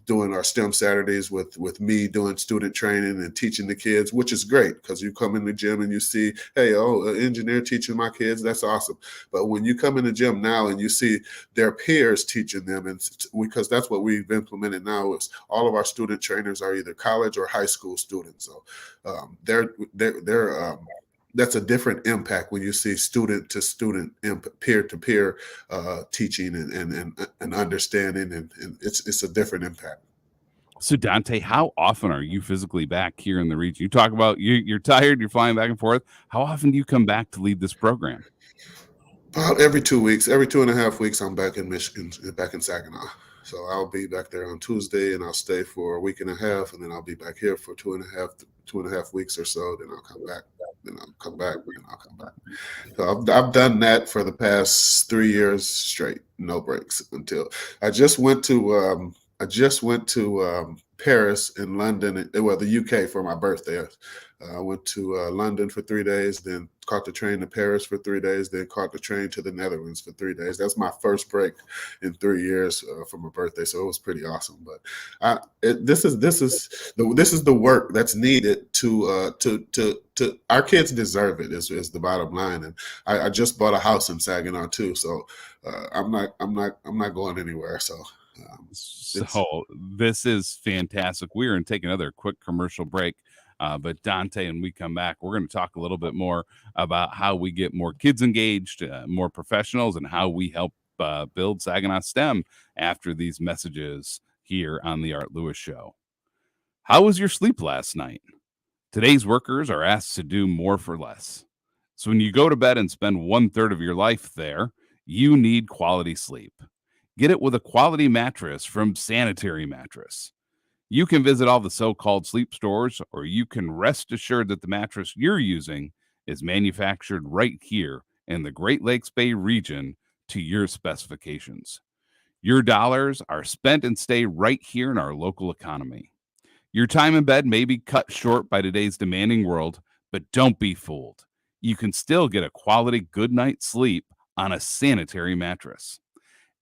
S14: doing our STEM Saturdays with me doing student training and teaching the kids, which is great because you come in the gym and you see, hey, an engineer teaching my kids, that's awesome. But when you come in the gym now and you see their peers teaching them, and because that's what we've implemented now, is all of our student trainers are either college or high school students. So that's a different impact when you see student to student and peer to peer teaching and understanding, and it's a different impact.
S12: So Dante, how often are you physically back here in the region? You talk about you're tired, you're flying back and forth. How often do you come back to lead this program?
S14: About every 2 weeks, every 2.5 weeks, I'm back in Michigan, back in Saginaw. So I'll be back there on Tuesday, and I'll stay for a week and a half, and then I'll be back here for two and a half weeks or so. Then I'll come back. come back, I'll come back. So I've done that for the past 3 years straight, no breaks until I just went to Paris and London, the UK for my birthday. I went to London for 3 days, then caught the train to Paris for 3 days, then caught the train to the Netherlands for 3 days. That's my first break in 3 years for my birthday, so it was pretty awesome. But this is the work that's needed to our kids deserve it. Is the bottom line. And I just bought a house in Saginaw too, so I'm not going anywhere. So.
S12: So this is fantastic. We're going to take another quick commercial break. But Dante, and we come back, we're going to talk a little bit more about how we get more kids engaged, more professionals, and how we help build Saginaw STEM after these messages here on the Art Lewis Show. How was your sleep last night? Today's workers are asked to do more for less. So when you go to bed and spend 1/3 of your life there, you need quality sleep. Get it with a quality mattress from Sanitary Mattress. You can visit all the so-called sleep stores, or you can rest assured that the mattress you're using is manufactured right here in the Great Lakes Bay region to your specifications. Your dollars are spent and stay right here in our local economy. Your time in bed may be cut short by today's demanding world, but don't be fooled. You can still get a quality good night's sleep on a Sanitary Mattress.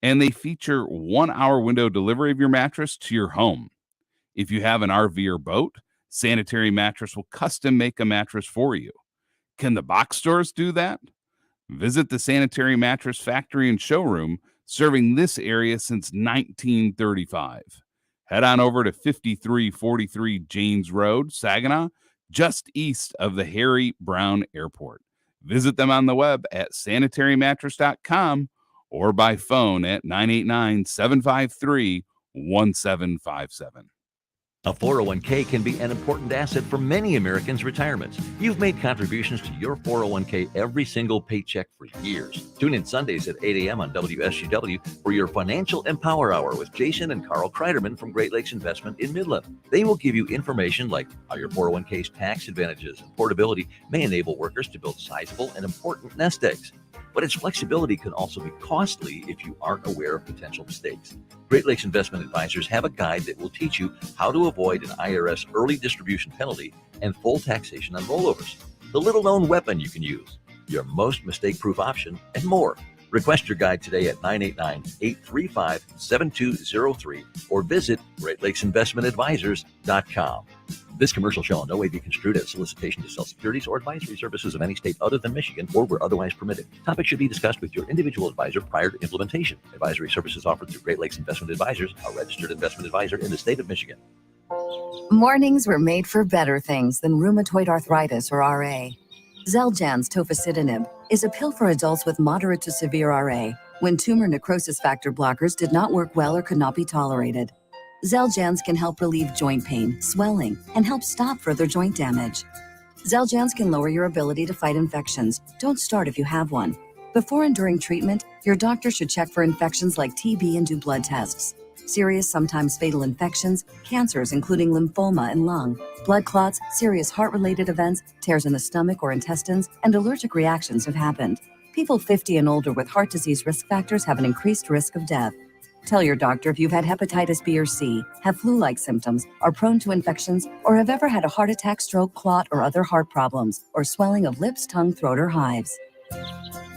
S12: And they feature 1-hour window delivery of your mattress to your home. If you have an RV or boat, Sanitary Mattress will custom make a mattress for you. Can the box stores do that? Visit the Sanitary Mattress factory and showroom, serving this area since 1935. Head on over to 5343 Janes Road, Saginaw, just east of the Harry Brown Airport. Visit them on the web at sanitarymattress.com or by phone at 989-753-1757.
S1: A 401k can be an important asset for many Americans' retirements. You've made contributions to your 401k every single paycheck for years. Tune in Sundays at 8 a.m. on WSGW for your Financial Empower Hour with Jason and Carl Kreiderman from Great Lakes Investment in Midland. They will give you information like how your 401k's tax advantages and portability may enable workers to build sizable and important nest eggs. But its flexibility can also be costly if you aren't aware of potential mistakes. Great Lakes Investment Advisors have a guide that will teach you how to avoid an IRS early distribution penalty and full taxation on rollovers, the little-known weapon you can use, your most mistake-proof option, and more. Request your guide today at 989-835-7203 or visit GreatLakesInvestmentAdvisors.com. This commercial shall in no way be construed as solicitation to sell securities or advisory services of any state other than Michigan or where otherwise permitted. Topics should be discussed with your individual advisor prior to implementation. Advisory services offered through Great Lakes Investment Advisors, a registered investment advisor in the state of Michigan.
S5: Mornings were made for better things than rheumatoid arthritis or RA. Xeljanz tofacitinib is a pill for adults with moderate to severe RA when tumor necrosis factor blockers did not work well or could not be tolerated. Xeljanz can help relieve joint pain, swelling, and help stop further joint damage. Xeljanz can lower your ability to fight infections. Don't start if you have one. Before and during treatment, your doctor should check for infections like TB and do blood tests. Serious, sometimes fatal infections, cancers including lymphoma and lung, blood clots, serious heart-related events, tears in the stomach or intestines, and allergic reactions have happened. People 50 and older with heart disease risk factors have an increased risk of death. Tell your doctor if you've had hepatitis B or C, have flu-like symptoms, are prone to infections, or have ever had a heart attack, stroke, clot, or other heart problems, or swelling of lips, tongue, throat, or hives.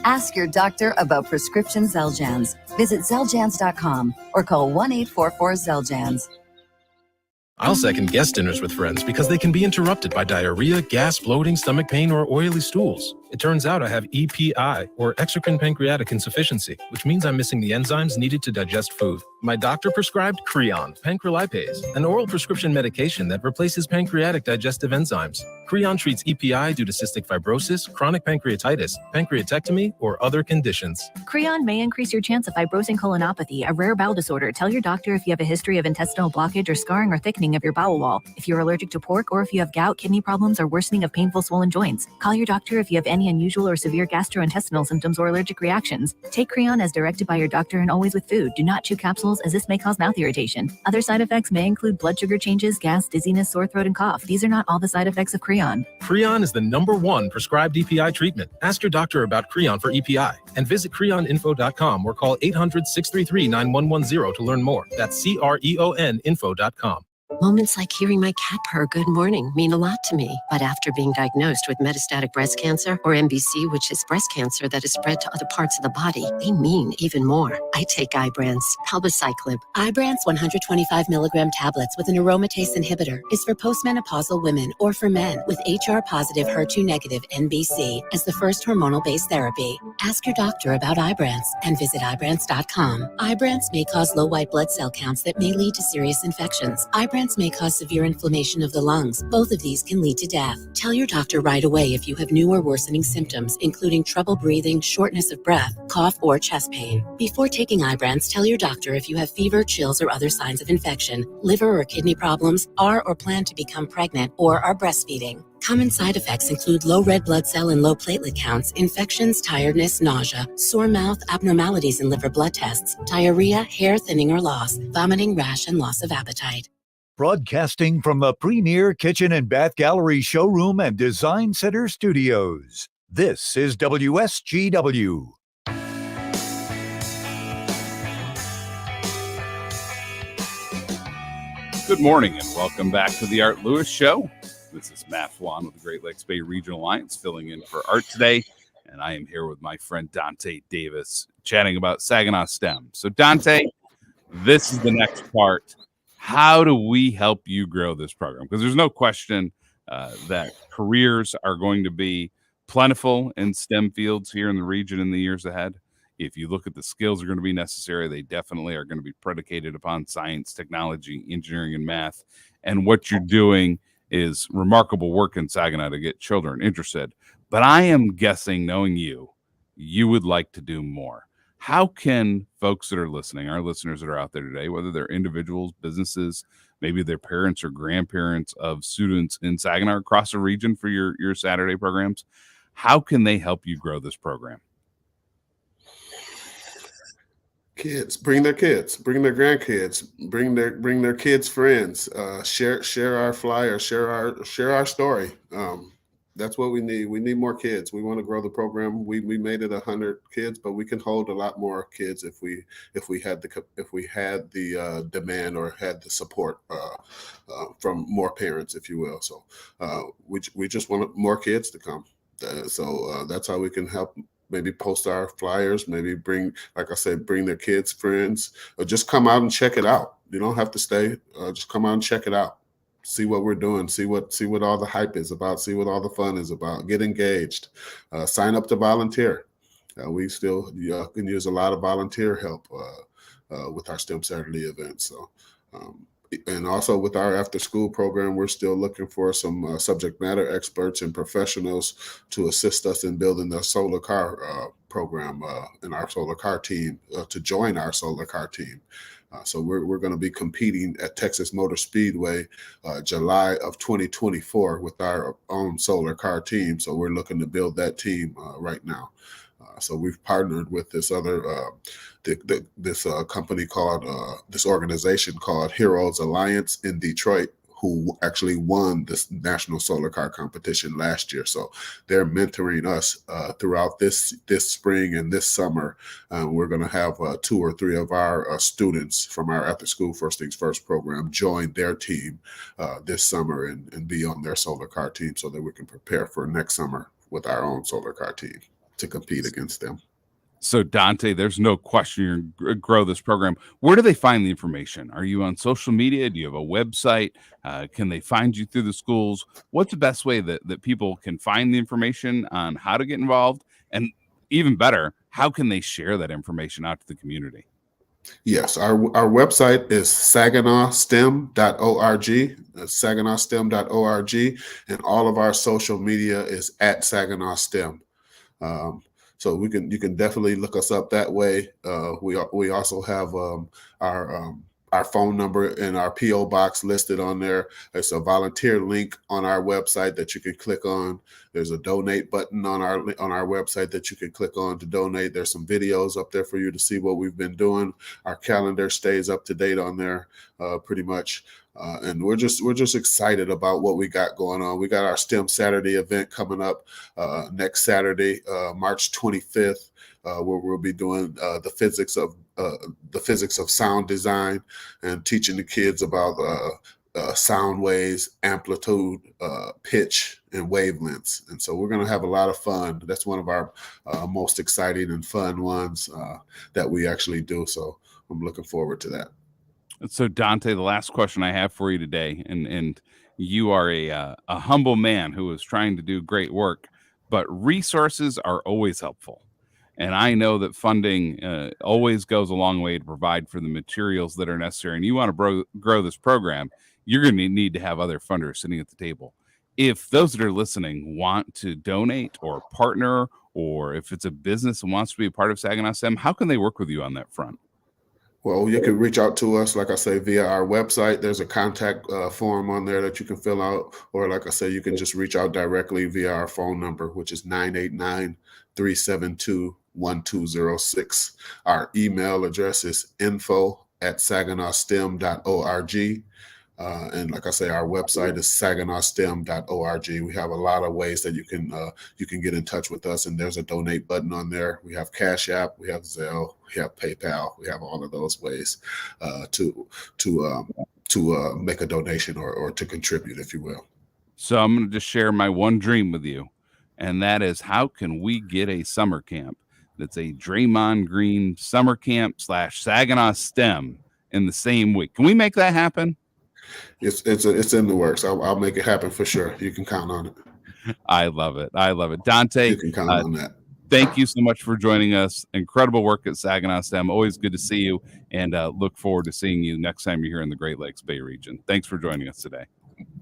S5: Ask your doctor about prescription Xeljanz. Visit Xeljanz.com or call 1-844-XELJANZ.
S10: I'll second guest dinners with friends because they can be interrupted by diarrhea, gas, bloating, stomach pain, or oily stools. It turns out I have EPI, or exocrine pancreatic insufficiency, which means I'm missing the enzymes needed to digest food. My doctor prescribed Creon, pancrelipase, an oral prescription medication that replaces pancreatic digestive enzymes. Creon treats EPI due to cystic fibrosis, chronic pancreatitis, pancreatectomy, or other conditions.
S11: Creon may increase your chance of fibrosing colonopathy, a rare bowel disorder. Tell your doctor if you have a history of intestinal blockage or scarring or thickening of your bowel wall, if you're allergic to pork, or if you have gout, kidney problems, or worsening of painful swollen joints. Call your doctor if you have any any unusual or severe gastrointestinal symptoms or allergic reactions. Take Creon as directed by your doctor and always with food. Do not chew capsules as this may cause mouth irritation. Other side effects may include blood sugar changes, gas, dizziness, sore throat, and cough. These are not all the side effects of Creon.
S10: Creon is the #1 prescribed EPI treatment. Ask your doctor about Creon for EPI and visit creoninfo.com or call 800-633-9110 to learn more. That's CREON info.com.
S9: Moments like hearing my cat purr good morning mean a lot to me. But after being diagnosed with metastatic breast cancer, or MBC, which is breast cancer that is spread to other parts of the body, they mean even more. I take Ibrance, palbociclib. Ibrance 125 milligram tablets with an aromatase inhibitor is for postmenopausal women or for men with HR-positive, HER2-negative MBC as the first hormonal-based therapy. Ask your doctor about Ibrance and visit Ibrance.com. Ibrance may cause low white blood cell counts that may lead to serious infections. Ibrance may cause severe inflammation of the lungs. Both of these can lead to death. Tell your doctor right away if you have new or worsening symptoms, including trouble breathing, shortness of breath, cough, or chest pain. Before taking Ibrance, tell your doctor if you have fever, chills, or other signs of infection, liver or kidney problems, are or plan to become pregnant, or are breastfeeding. Common side effects include low red blood cell and low platelet counts, infections, tiredness, nausea, sore mouth, abnormalities in liver blood tests, diarrhea, hair thinning or loss, vomiting, rash, and loss of appetite.
S4: Broadcasting from the premier kitchen and bath gallery showroom and design center studios. This is WSGW.
S12: Good morning and welcome back to the Art Lewis Show. This is Matt Flan with the Great Lakes Bay Regional Alliance filling in for Art today. And I am here with my friend Dante Davis chatting about Saginaw STEM. So Dante, this is the next part. How do we help you grow this program? Because there's no question that careers are going to be plentiful in STEM fields here in the region in the years ahead. If you look at the skills that are going to be necessary, they definitely are going to be predicated upon science, technology, engineering, and math. And what you're doing is remarkable work in Saginaw to get children interested. But I am guessing, knowing you, you would like to do more. How can folks that are listening, our listeners that are out there today, whether they're individuals, businesses, maybe their parents or grandparents of students in Saginaw across the region for your Saturday programs, how can they help you grow this program?
S14: Kids, bring their kids, bring their grandkids, bring their kids' friends. Share our flyer, share our story. That's what we need. We need more kids. We want to grow the program. We made it 100 kids, but we can hold a lot more kids if we had the demand or had the support from more parents, if you will. So we just want more kids to come. So that's how we can help. Maybe post our flyers. Maybe bring, like I said, bring their kids, friends, or just come out and check it out. You don't have to stay. Just come out and check it out. See what we're doing, see what all the hype is about, see what all the fun is about, get engaged, sign up to volunteer. We still can use a lot of volunteer help with our STEM Saturday events. So, and also with our after school program, we're still looking for some subject matter experts and professionals to assist us in building the solar car program and our solar car team to join our solar car team. So we're going to be competing at Texas Motor Speedway July of 2024 with our own solar car team. So we're looking to build that team right now. So we've partnered with this other this company called this organization called Heroes Alliance in Detroit, who actually won this national solar car competition last year. So they're mentoring us throughout this spring and this summer. We're going to have 2 or 3 of our students from our After School First Things First program join their team this summer and be on their solar car team so that we can prepare for next summer with our own solar car team to compete against them.
S12: So Dante, there's no question you're going to grow this program. Where do they find the information? Are you on social media? Do you have a website? Can they find you through the schools? What's the best way that people can find the information on how to get involved? And even better, how can they share that information out to the community?
S14: Yes, our website is saginawstem.org. That's saginawstem.org. And all of our social media is at Saginaw STEM. So you can definitely look us up that way. We also have our our phone number and our P.O. box listed on there. There's a volunteer link on our website that you can click on. There's a donate button on our website that you can click on to donate. There's some videos up there for you to see what we've been doing. Our calendar stays up to date on there pretty much. And we're just excited about what we got going on. We got our STEM Saturday event coming up next Saturday, March 25th. Where we'll be doing the physics of sound design and teaching the kids about sound waves, amplitude, pitch, and wavelengths. And so we're going to have a lot of fun. That's one of our most exciting and fun ones that we actually do. So I'm looking forward to that.
S12: So Dante, the last question I have for you today, and you are a humble man who is trying to do great work, but resources are always helpful. And I know that funding always goes a long way to provide for the materials that are necessary. And you want to grow this program, you're going to need to have other funders sitting at the table. If those that are listening want to donate or partner, or if it's a business and wants to be a part of Saginaw STEM, how can they work with you on that front?
S14: Well, you can reach out to us, like I say, via our website. There's a contact form on there that you can fill out. Or like I say, you can just reach out directly via our phone number, which is 989-372-1206. Our email address is info@saginawstem.org. And like I say, our website is saginawstem.org. We have a lot of ways that you can get in touch with us, and there's a donate button on there. We have Cash App, we have Zelle, we have PayPal, we have all of those ways to make a donation or to contribute, if you will.
S12: So I'm going to just share my one dream with you, and that is, how can we get a summer camp that's a Draymond Green summer camp / Saginaw STEM in the same week? Can we make that happen?
S14: It's in the works. I'll make it happen for sure. You can count on it.
S12: I love it. Dante,
S14: you can count on that.
S12: Thank you so much for joining us. Incredible work at Saginaw STEM. Always good to see you, and look forward to seeing you next time you're here in the Great Lakes Bay region. Thanks for joining us today.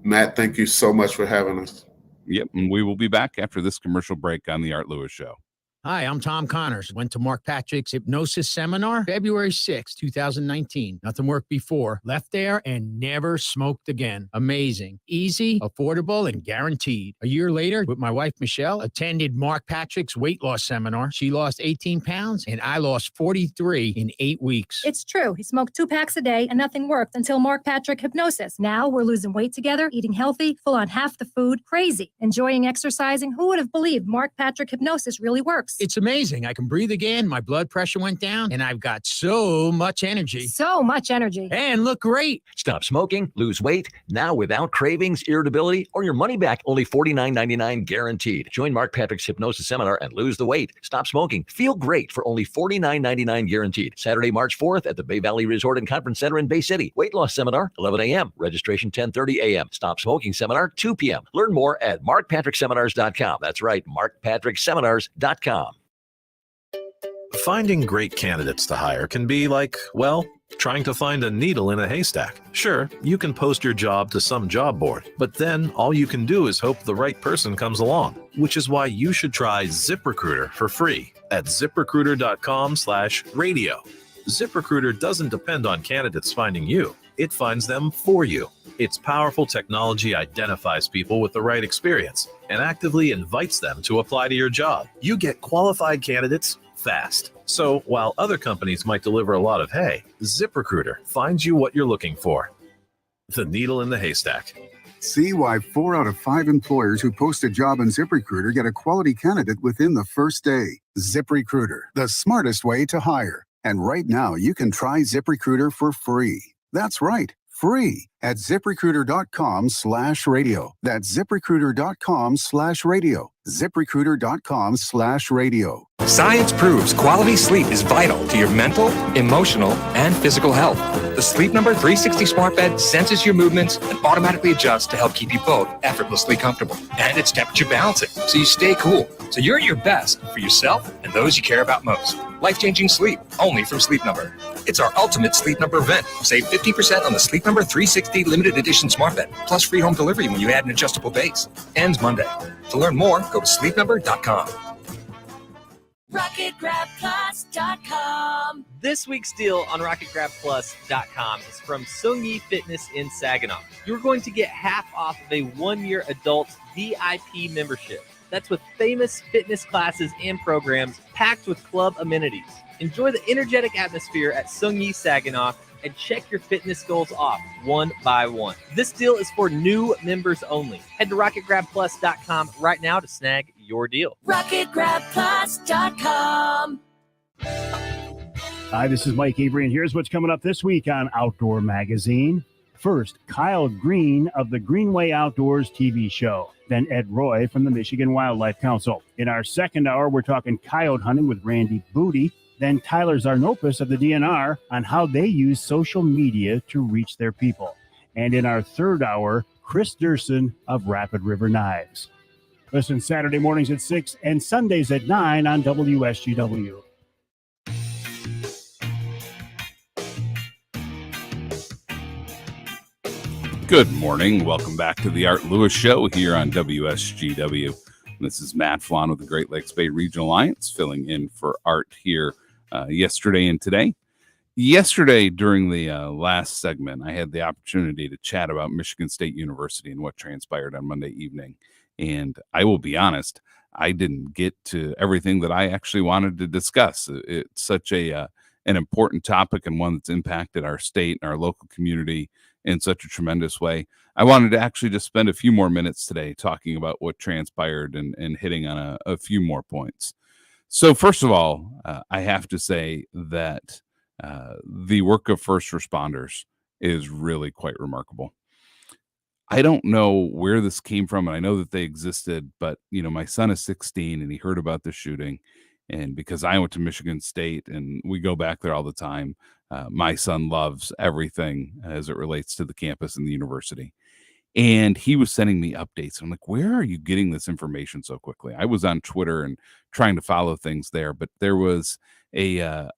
S14: Matt, thank you so much for having us.
S12: Yep, and we will be back after this commercial break on the Art Lewis Show.
S13: Hi, I'm Tom Connors. Went to Mark Patrick's hypnosis seminar February 6, 2019. Nothing worked before. Left there and never smoked again. Amazing. Easy, affordable, and guaranteed. A year later, with my wife, Michelle, attended Mark Patrick's weight loss seminar. She lost 18 pounds, and I lost 43 in 8 weeks.
S16: It's true. He smoked 2 packs a day, and nothing worked until Mark Patrick hypnosis. Now we're losing weight together, eating healthy, full on half the food, crazy, enjoying exercising. Who would have believed Mark Patrick hypnosis really works?
S13: It's amazing. I can breathe again. My blood pressure went down, and I've got so much energy.
S16: So much energy.
S13: And look great.
S1: Stop smoking, lose weight, now without cravings, irritability, or your money back. Only $49.99 guaranteed. Join Mark Patrick's hypnosis seminar and lose the weight. Stop smoking. Feel great for only $49.99 guaranteed. Saturday, March 4th at the Bay Valley Resort and Conference Center in Bay City. Weight loss seminar, 11 a.m. Registration, 10:30 a.m. Stop smoking seminar, 2 p.m. Learn more at markpatrickseminars.com. That's right, markpatrickseminars.com.
S17: Finding great candidates to hire can be like, well, trying to find a needle in a haystack. Sure, you can post your job to some job board, but then all you can do is hope the right person comes along, which is why you should try ZipRecruiter for free at ZipRecruiter.com/radio. ZipRecruiter doesn't depend on candidates finding you. It finds them for you. Its powerful technology identifies people with the right experience and actively invites them to apply to your job. You get qualified candidates fast. So while other companies might deliver a lot of hay, ZipRecruiter finds you what you're looking for. The needle in the haystack.
S18: See why 4 out of 5 employers who post a job on ZipRecruiter get a quality candidate within the first day. ZipRecruiter, the smartest way to hire. And right now, you can try ZipRecruiter for free. That's right, free at ZipRecruiter.com/radio. That's ZipRecruiter.com/radio. ZipRecruiter.com/radio.
S25: Science proves quality sleep is vital to your mental, emotional, and physical health. The Sleep Number 360 smart bed senses your movements and automatically adjusts to help keep you both effortlessly comfortable. And it's temperature balancing, so you stay cool. So you're at your best for yourself and those you care about most. Life-changing sleep, only from Sleep Number. It's our ultimate Sleep Number event. Save 50% on the Sleep Number 360 limited edition smart bed, plus free home delivery when you add an adjustable base. Ends Monday. To learn more, go to sleepnumber.com.
S15: RocketGrabPlus.com.
S19: This week's deal on RocketGrabPlus.com is from Sungyi Fitness in Saginaw. You're going to get half off of a 1-year adult VIP membership. That's with famous fitness classes and programs packed with club amenities. Enjoy the energetic atmosphere at Sungyi Saginaw and check your fitness goals off one by one. This deal is for new members only. Head to RocketGrabPlus.com right now to snag your deal.
S15: RocketGrabPlus.com.
S20: Hi, this is Mike Avery, and here's what's coming up this week on Outdoor Magazine. First, Kyle Green of the Greenway Outdoors TV show. Then Ed Roy from the Michigan Wildlife Council. In our second hour, we're talking coyote hunting with Randy Booty. Then Tyler Zarnopoulos of the DNR on how they use social media to reach their people. And in our third hour, Chris Durson of Rapid River Knives. Listen Saturday mornings at 6 and Sundays at 9 on WSGW.
S12: Good morning. Welcome back to the Art Lewis Show here on WSGW. This is Matt Flon with the Great Lakes Bay Regional Alliance, filling in for Art here yesterday and today. Yesterday, during the last segment, I had the opportunity to chat about Michigan State University and what transpired on Monday evening. And I will be honest, I didn't get to everything that I actually wanted to discuss. It's such an important topic and one that's impacted our state and our local community in such a tremendous way. I wanted to actually just spend a few more minutes today talking about what transpired and hitting on a few more points. So first of all, I have to say that the work of first responders is really quite remarkable. I don't know where this came from, and I know that they existed, but my son is 16 and he heard about the shooting. And because I went to Michigan State and we go back there all the time, my son loves everything as it relates to the campus and the university. And he was sending me updates. I'm like, where are you getting this information so quickly? I was on Twitter and trying to follow things there, but there was a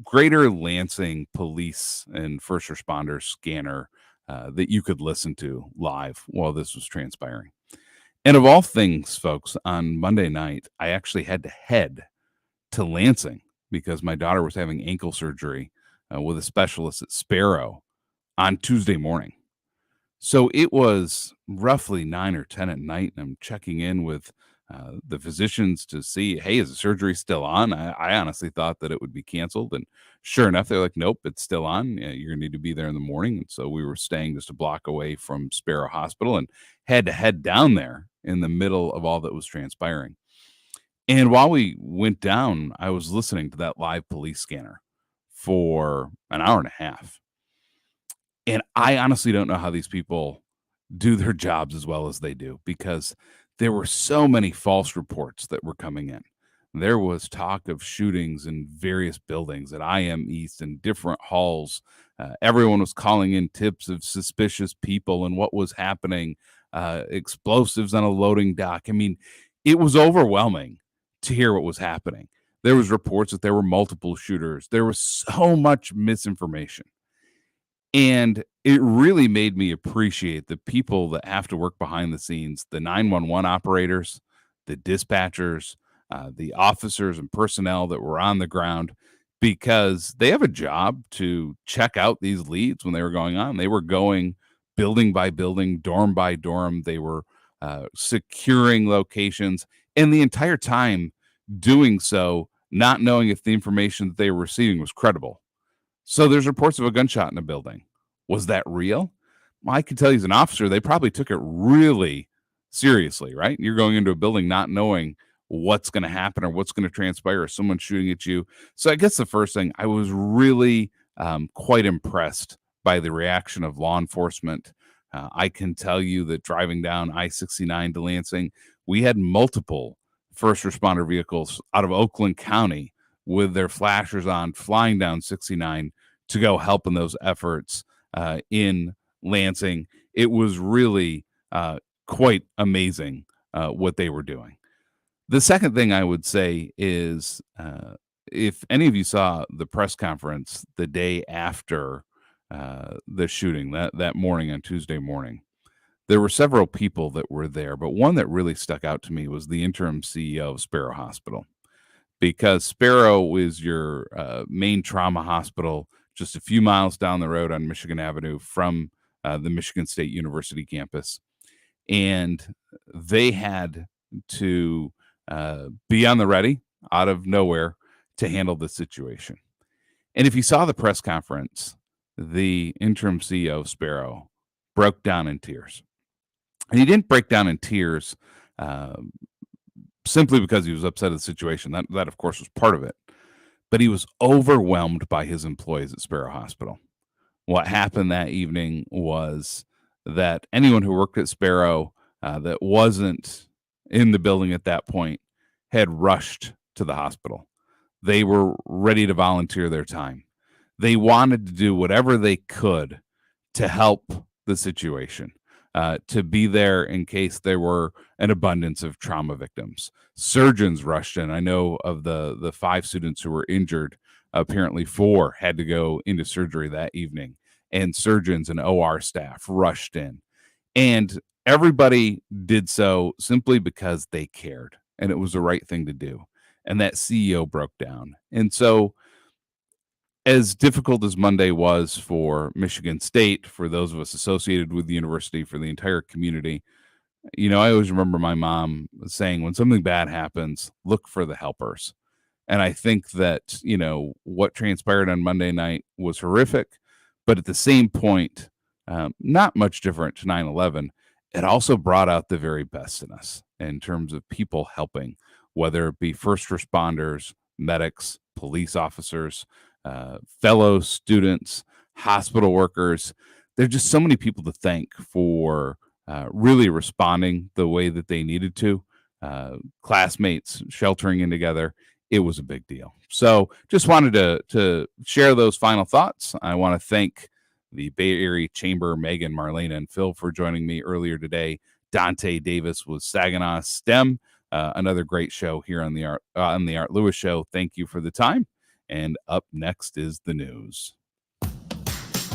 S12: Greater Lansing police and first responders scanner that you could listen to live while this was transpiring. And of all things, folks, on Monday night, I actually had to head to Lansing because my daughter was having ankle surgery with a specialist at Sparrow on Tuesday morning. So it was roughly 9 or 10 at night, and I'm checking in with the physicians to see, hey, is the surgery still on? I honestly thought that it would be canceled, and sure enough, they're like, nope, it's still on. You're going to need to be there in the morning. And so we were staying just a block away from Sparrow Hospital and had to head down there in the middle of all that was transpiring. And while we went down, I was listening to that live police scanner for an hour and a half. And I honestly don't know how these people do their jobs as well as they do, because there were so many false reports that were coming in. There was talk of shootings in various buildings at IM East and different halls. Everyone was calling in tips of suspicious people and what was happening, explosives on a loading dock. I mean, it was overwhelming to hear what was happening. There was reports that there were multiple shooters. There was so much misinformation. And it really made me appreciate the people that have to work behind the scenes, the 911 operators, the dispatchers, the officers and personnel that were on the ground, because they have a job to check out these leads when they were going on. They were going building by building, dorm by dorm. They were securing locations, and the entire time doing so, not knowing if the information that they were receiving was credible. So there's reports of a gunshot in a building. Was that real? Well, I can tell you as an officer, they probably took it really seriously, right? You're going into a building not knowing what's going to happen or what's going to transpire, or someone shooting at you. So I guess the first thing, I was really quite impressed by the reaction of law enforcement. I can tell you that driving down I-69 to Lansing, we had multiple first responder vehicles out of Oakland County with their flashers on, flying down 69 to go help in those efforts in Lansing. It was really quite amazing what they were doing. The second thing I would say is, if any of you saw the press conference the day after the shooting, that morning on Tuesday morning, there were several people that were there, but one that really stuck out to me was the interim CEO of Sparrow Hospital. because Sparrow is your main trauma hospital just a few miles down the road on Michigan Avenue from the Michigan State University campus. And they had to be on the ready out of nowhere to handle the situation. And if you saw the press conference, the interim CEO, Sparrow, broke down in tears. And he didn't break down in tears simply because he was upset at the situation. That, of course, was part of it. But he was overwhelmed by his employees at Sparrow Hospital. What happened that evening was that anyone who worked at Sparrow that wasn't in the building at that point had rushed to the hospital. They were ready to volunteer their time. They wanted to do whatever they could to help the situation, to be there in case there were an abundance of trauma victims. Surgeons rushed in. I know of the 5 students who were injured, apparently 4 had to go into surgery that evening, and surgeons and OR staff rushed in. And everybody did so simply because they cared, and it was the right thing to do. And that CEO broke down. And so, as difficult as Monday was for Michigan State, for those of us associated with the university, for the entire community, I always remember my mom saying, when something bad happens, look for the helpers. And I think that, what transpired on Monday night was horrific, but at the same point, not much different to 9/11. It also brought out the very best in us in terms of people helping, whether it be first responders, medics, police officers, fellow students, hospital workers. There are just so many people to thank for really responding the way that they needed to. Classmates sheltering in together. It was a big deal. So just wanted to share those final thoughts. I want to thank the Bay Area Chamber, Megan, Marlana, and Phil for joining me earlier today. Dante Davis with Saginaw STEM. Another great show here on the Art Lewis Show. Thank you for the time. And up next is the news.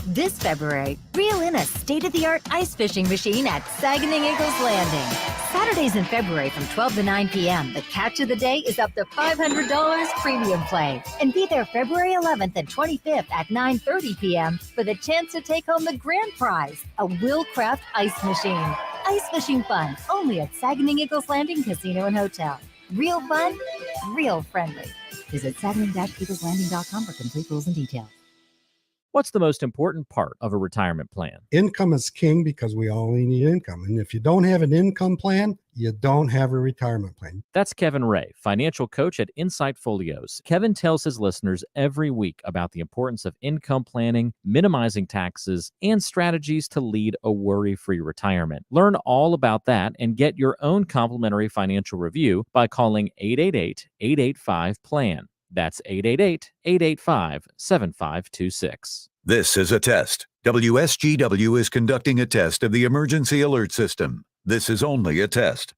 S2: This February, reel in a state-of-the-art ice fishing machine at Saginaw Eagles Landing. Saturdays in February from 12 to 9 p.m., the catch of the day is up to $500 premium play. And be there February 11th and 25th at 9:30 p.m. for the chance to take home the grand prize, a Willcraft ice machine. Ice fishing fun, only at Saginaw Eagles Landing Casino and Hotel. Real fun, real friendly. Visit saginaw-eagleslanding.com for complete rules and details.
S21: What's the most important part of a retirement plan?
S22: Income is king because we all need income. And if you don't have an income plan, you don't have a retirement plan.
S21: That's Kevin Ray, financial coach at Insight Folios. Kevin tells his listeners every week about the importance of income planning, minimizing taxes, and strategies to lead a worry-free retirement. Learn all about that and get your own complimentary financial review by calling 888-885-PLAN. That's 888-885-7526.
S4: This is a test. WSGW is conducting a test of the emergency alert system. This is only a test.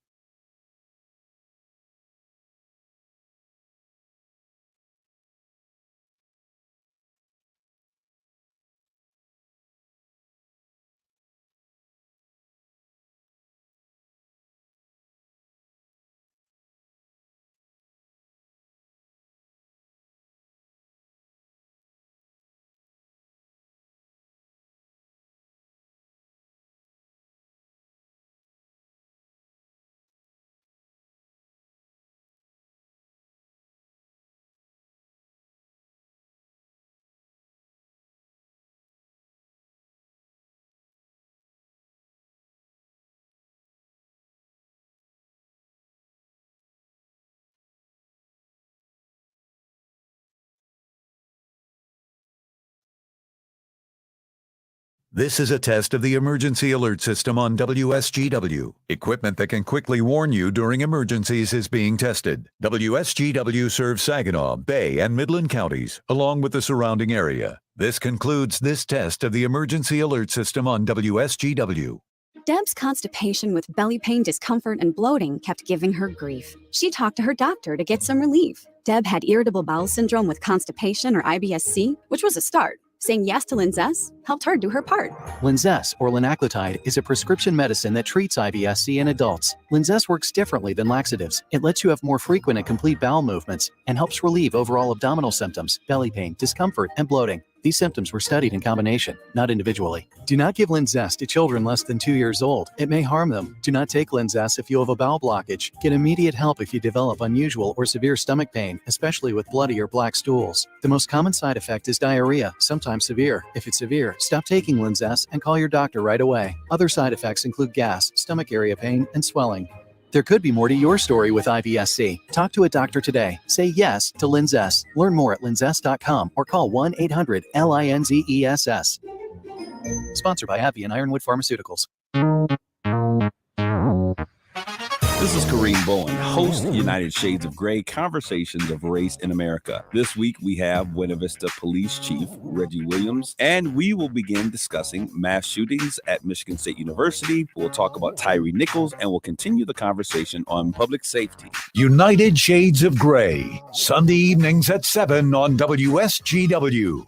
S4: This is a test of the emergency alert system on WSGW. Equipment that can quickly warn you during emergencies is being tested. WSGW serves Saginaw, Bay, and Midland counties, along with the surrounding area. This concludes this test of the emergency alert system on WSGW.
S23: Deb's constipation with belly pain, discomfort, and bloating kept giving her grief. She talked to her doctor to get some relief. Deb had irritable bowel syndrome with constipation or IBS-C, which was a start. Saying yes to Linzess helped her do her part.
S3: Linzess, or linaclotide, is a prescription medicine that treats IBS-C in adults. Linzess works differently than laxatives. It lets you have more frequent and complete bowel movements and helps relieve overall abdominal symptoms, belly pain, discomfort, and bloating. These symptoms were studied in combination, not individually. Do not give Linzess to children less than 2 years old. It may harm them. Do not take Linzess if you have a bowel blockage. Get immediate help if you develop unusual or severe stomach pain, especially with bloody or black stools. The most common side effect is diarrhea, sometimes severe. If it's severe, stop taking Linzess and call your doctor right away. Other side effects include gas, stomach area pain, and swelling. There could be more to your story with IBS-C. Talk to a doctor today. Say yes to Linzess. Learn more at linzess.com or call 1-800-LINZESS. Sponsored by AbbVie and Ironwood Pharmaceuticals.
S6: This is Kareem Bowen, host of United Shades of Grey, Conversations of Race in America. This week we have Buena Vista Police Chief Reggie Williams, and we will begin discussing mass shootings at Michigan State University. We'll talk about Tyree Nichols, and we'll continue the conversation on public safety.
S4: United Shades of Grey, Sunday evenings at 7 on WSGW.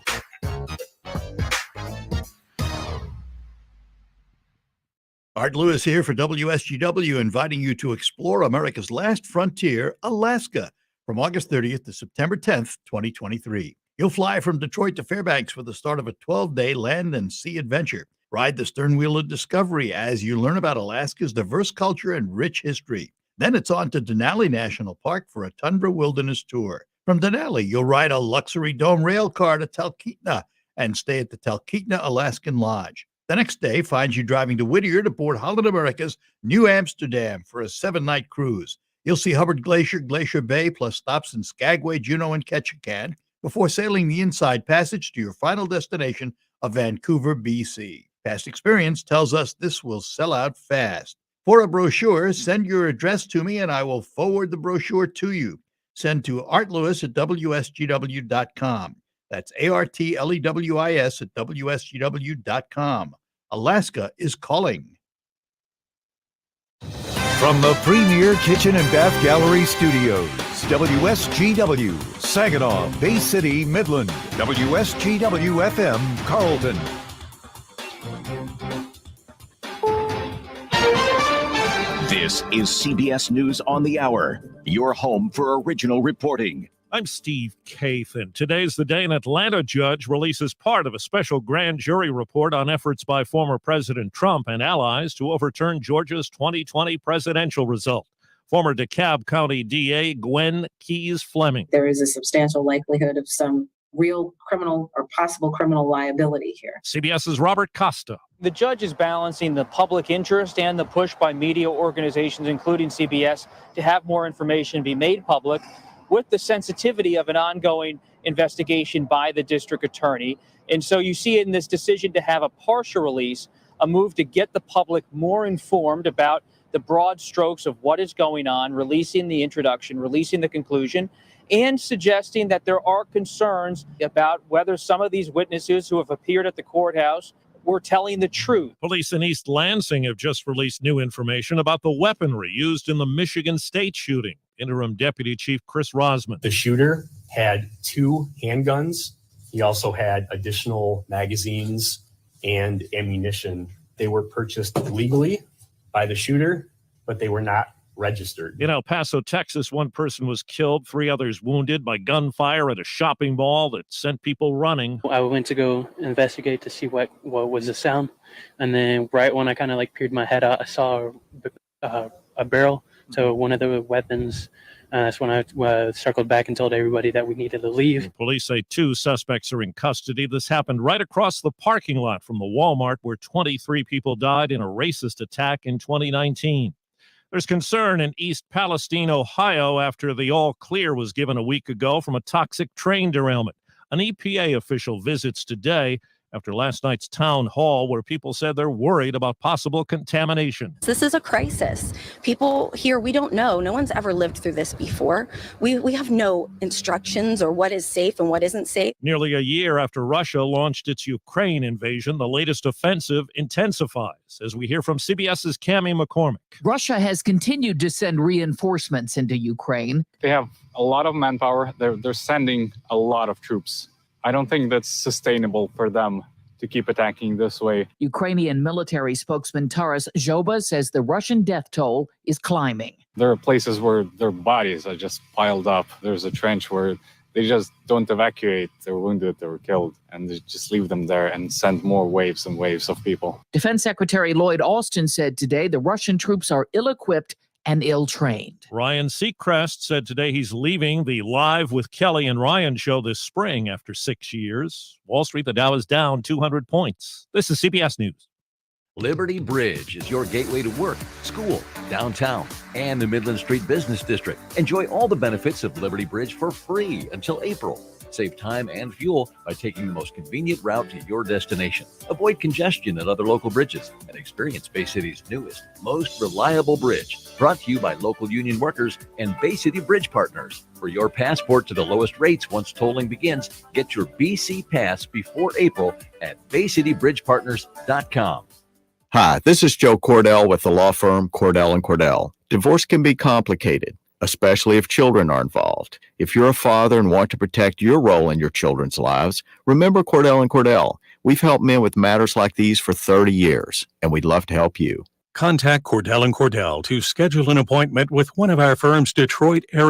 S7: Art Lewis here for WSGW, inviting you to explore America's last frontier, Alaska, from August 30th to September 10th, 2023. You'll fly from Detroit to Fairbanks for the start of a 12-day land and sea adventure. Ride the stern wheel of discovery as you learn about Alaska's diverse culture and rich history. Then it's on to Denali National Park for a tundra wilderness tour. From Denali, you'll ride a luxury dome rail car to Talkeetna and stay at the Talkeetna Alaskan Lodge. The next day finds you driving to Whittier to board Holland America's New Amsterdam for a 7-night cruise. You'll see Hubbard Glacier, Glacier Bay, plus stops in Skagway, Juneau, and Ketchikan before sailing the Inside Passage to your final destination of Vancouver, BC. Past experience tells us this will sell out fast. For a brochure, send your address to me and I will forward the brochure to you. Send to artlewis@wsgw.com. That's ARTLEWIS at WSGW.com. Alaska is calling.
S4: From the Premier Kitchen and Bath Gallery Studios, WSGW, Saginaw, Bay City, Midland, WSGW FM, Carlton.
S8: This is CBS News on the Hour, your home for original reporting.
S24: I'm Steve Kathan. Today's the day an Atlanta judge releases part of a special grand jury report on efforts by former President Trump and allies to overturn Georgia's 2020 presidential result. Former DeKalb County DA Gwen Keyes Fleming.
S26: There is a substantial likelihood of some real criminal or possible criminal liability here.
S24: CBS's Robert Costa.
S27: The judge is balancing the public interest and the push by media organizations, including CBS, to have more information be made public, with the sensitivity of an ongoing investigation by the district attorney. And so you see it in this decision to have a partial release, a move to get the public more informed about the broad strokes of what is going on, releasing the introduction, releasing the conclusion, and suggesting that there are concerns about whether some of these witnesses who have appeared at the courthouse were telling the truth.
S24: Police in East Lansing have just released new information about the weaponry used in the Michigan State shooting. Interim Deputy Chief Chris Rosman.
S28: The shooter had 2 handguns. He also had additional magazines and ammunition. They were purchased legally by the shooter, but they were not registered.
S24: In El Paso, Texas, 1 person was killed, 3 others wounded by gunfire at a shopping mall that sent people running.
S29: I went to go investigate to see what was the sound. And then right when I kind of peered my head out, I saw a barrel. So one of the weapons, that's when I circled back and told everybody that we needed to leave.
S24: Police say 2 suspects are in custody. This happened right across the parking lot from the Walmart where 23 people died in a racist attack in 2019. There's concern in East Palestine, Ohio, after the all clear was given a week ago from a toxic train derailment. An EPA official visits today after last night's town hall where people said they're worried about possible contamination.
S30: This is a crisis. People here, we don't know. No one's ever lived through this before. We have no instructions or what is safe and what isn't safe.
S24: Nearly a year after Russia launched its Ukraine invasion, the latest offensive intensifies. As we hear from CBS's Cammie McCormick.
S31: Russia has continued to send reinforcements into Ukraine.
S32: They have a lot of manpower. They're sending a lot of troops
S1: I don't think that's sustainable for them to keep attacking this way.
S31: Ukrainian military spokesman Taras Zhoba says the Russian death toll is climbing.
S1: There are places where their bodies are just piled up. There's a trench where they just don't evacuate their wounded that were killed, and they just leave them there and send more waves and waves of people.
S31: Defense Secretary Lloyd Austin said today the Russian troops are ill-equipped and ill-trained.
S24: Ryan Seacrest said today he's leaving the Live with Kelly and Ryan show this spring after 6 years. Wall Street, the Dow is down 200 points. This is CBS News.
S5: Liberty Bridge is your gateway to work, school, downtown, and the Midland Street Business District. Enjoy all the benefits of Liberty Bridge for free until April. Save time and fuel by taking the most convenient route to your destination. Avoid congestion at other local bridges and experience Bay City's newest, most reliable bridge. Brought to you by local union workers and Bay City Bridge Partners. For your passport to the lowest rates once tolling begins, get your BC Pass before April at baycitybridgepartners.com.
S9: Hi, this is Joe Cordell with the law firm Cordell & Cordell. Divorce can be complicated, especially if children are involved. If you're a father and want to protect your role in your children's lives, remember Cordell & Cordell. We've helped men with matters like these for 30 years, and we'd love to help you.
S10: Contact Cordell & Cordell to schedule an appointment with one of our firm's Detroit area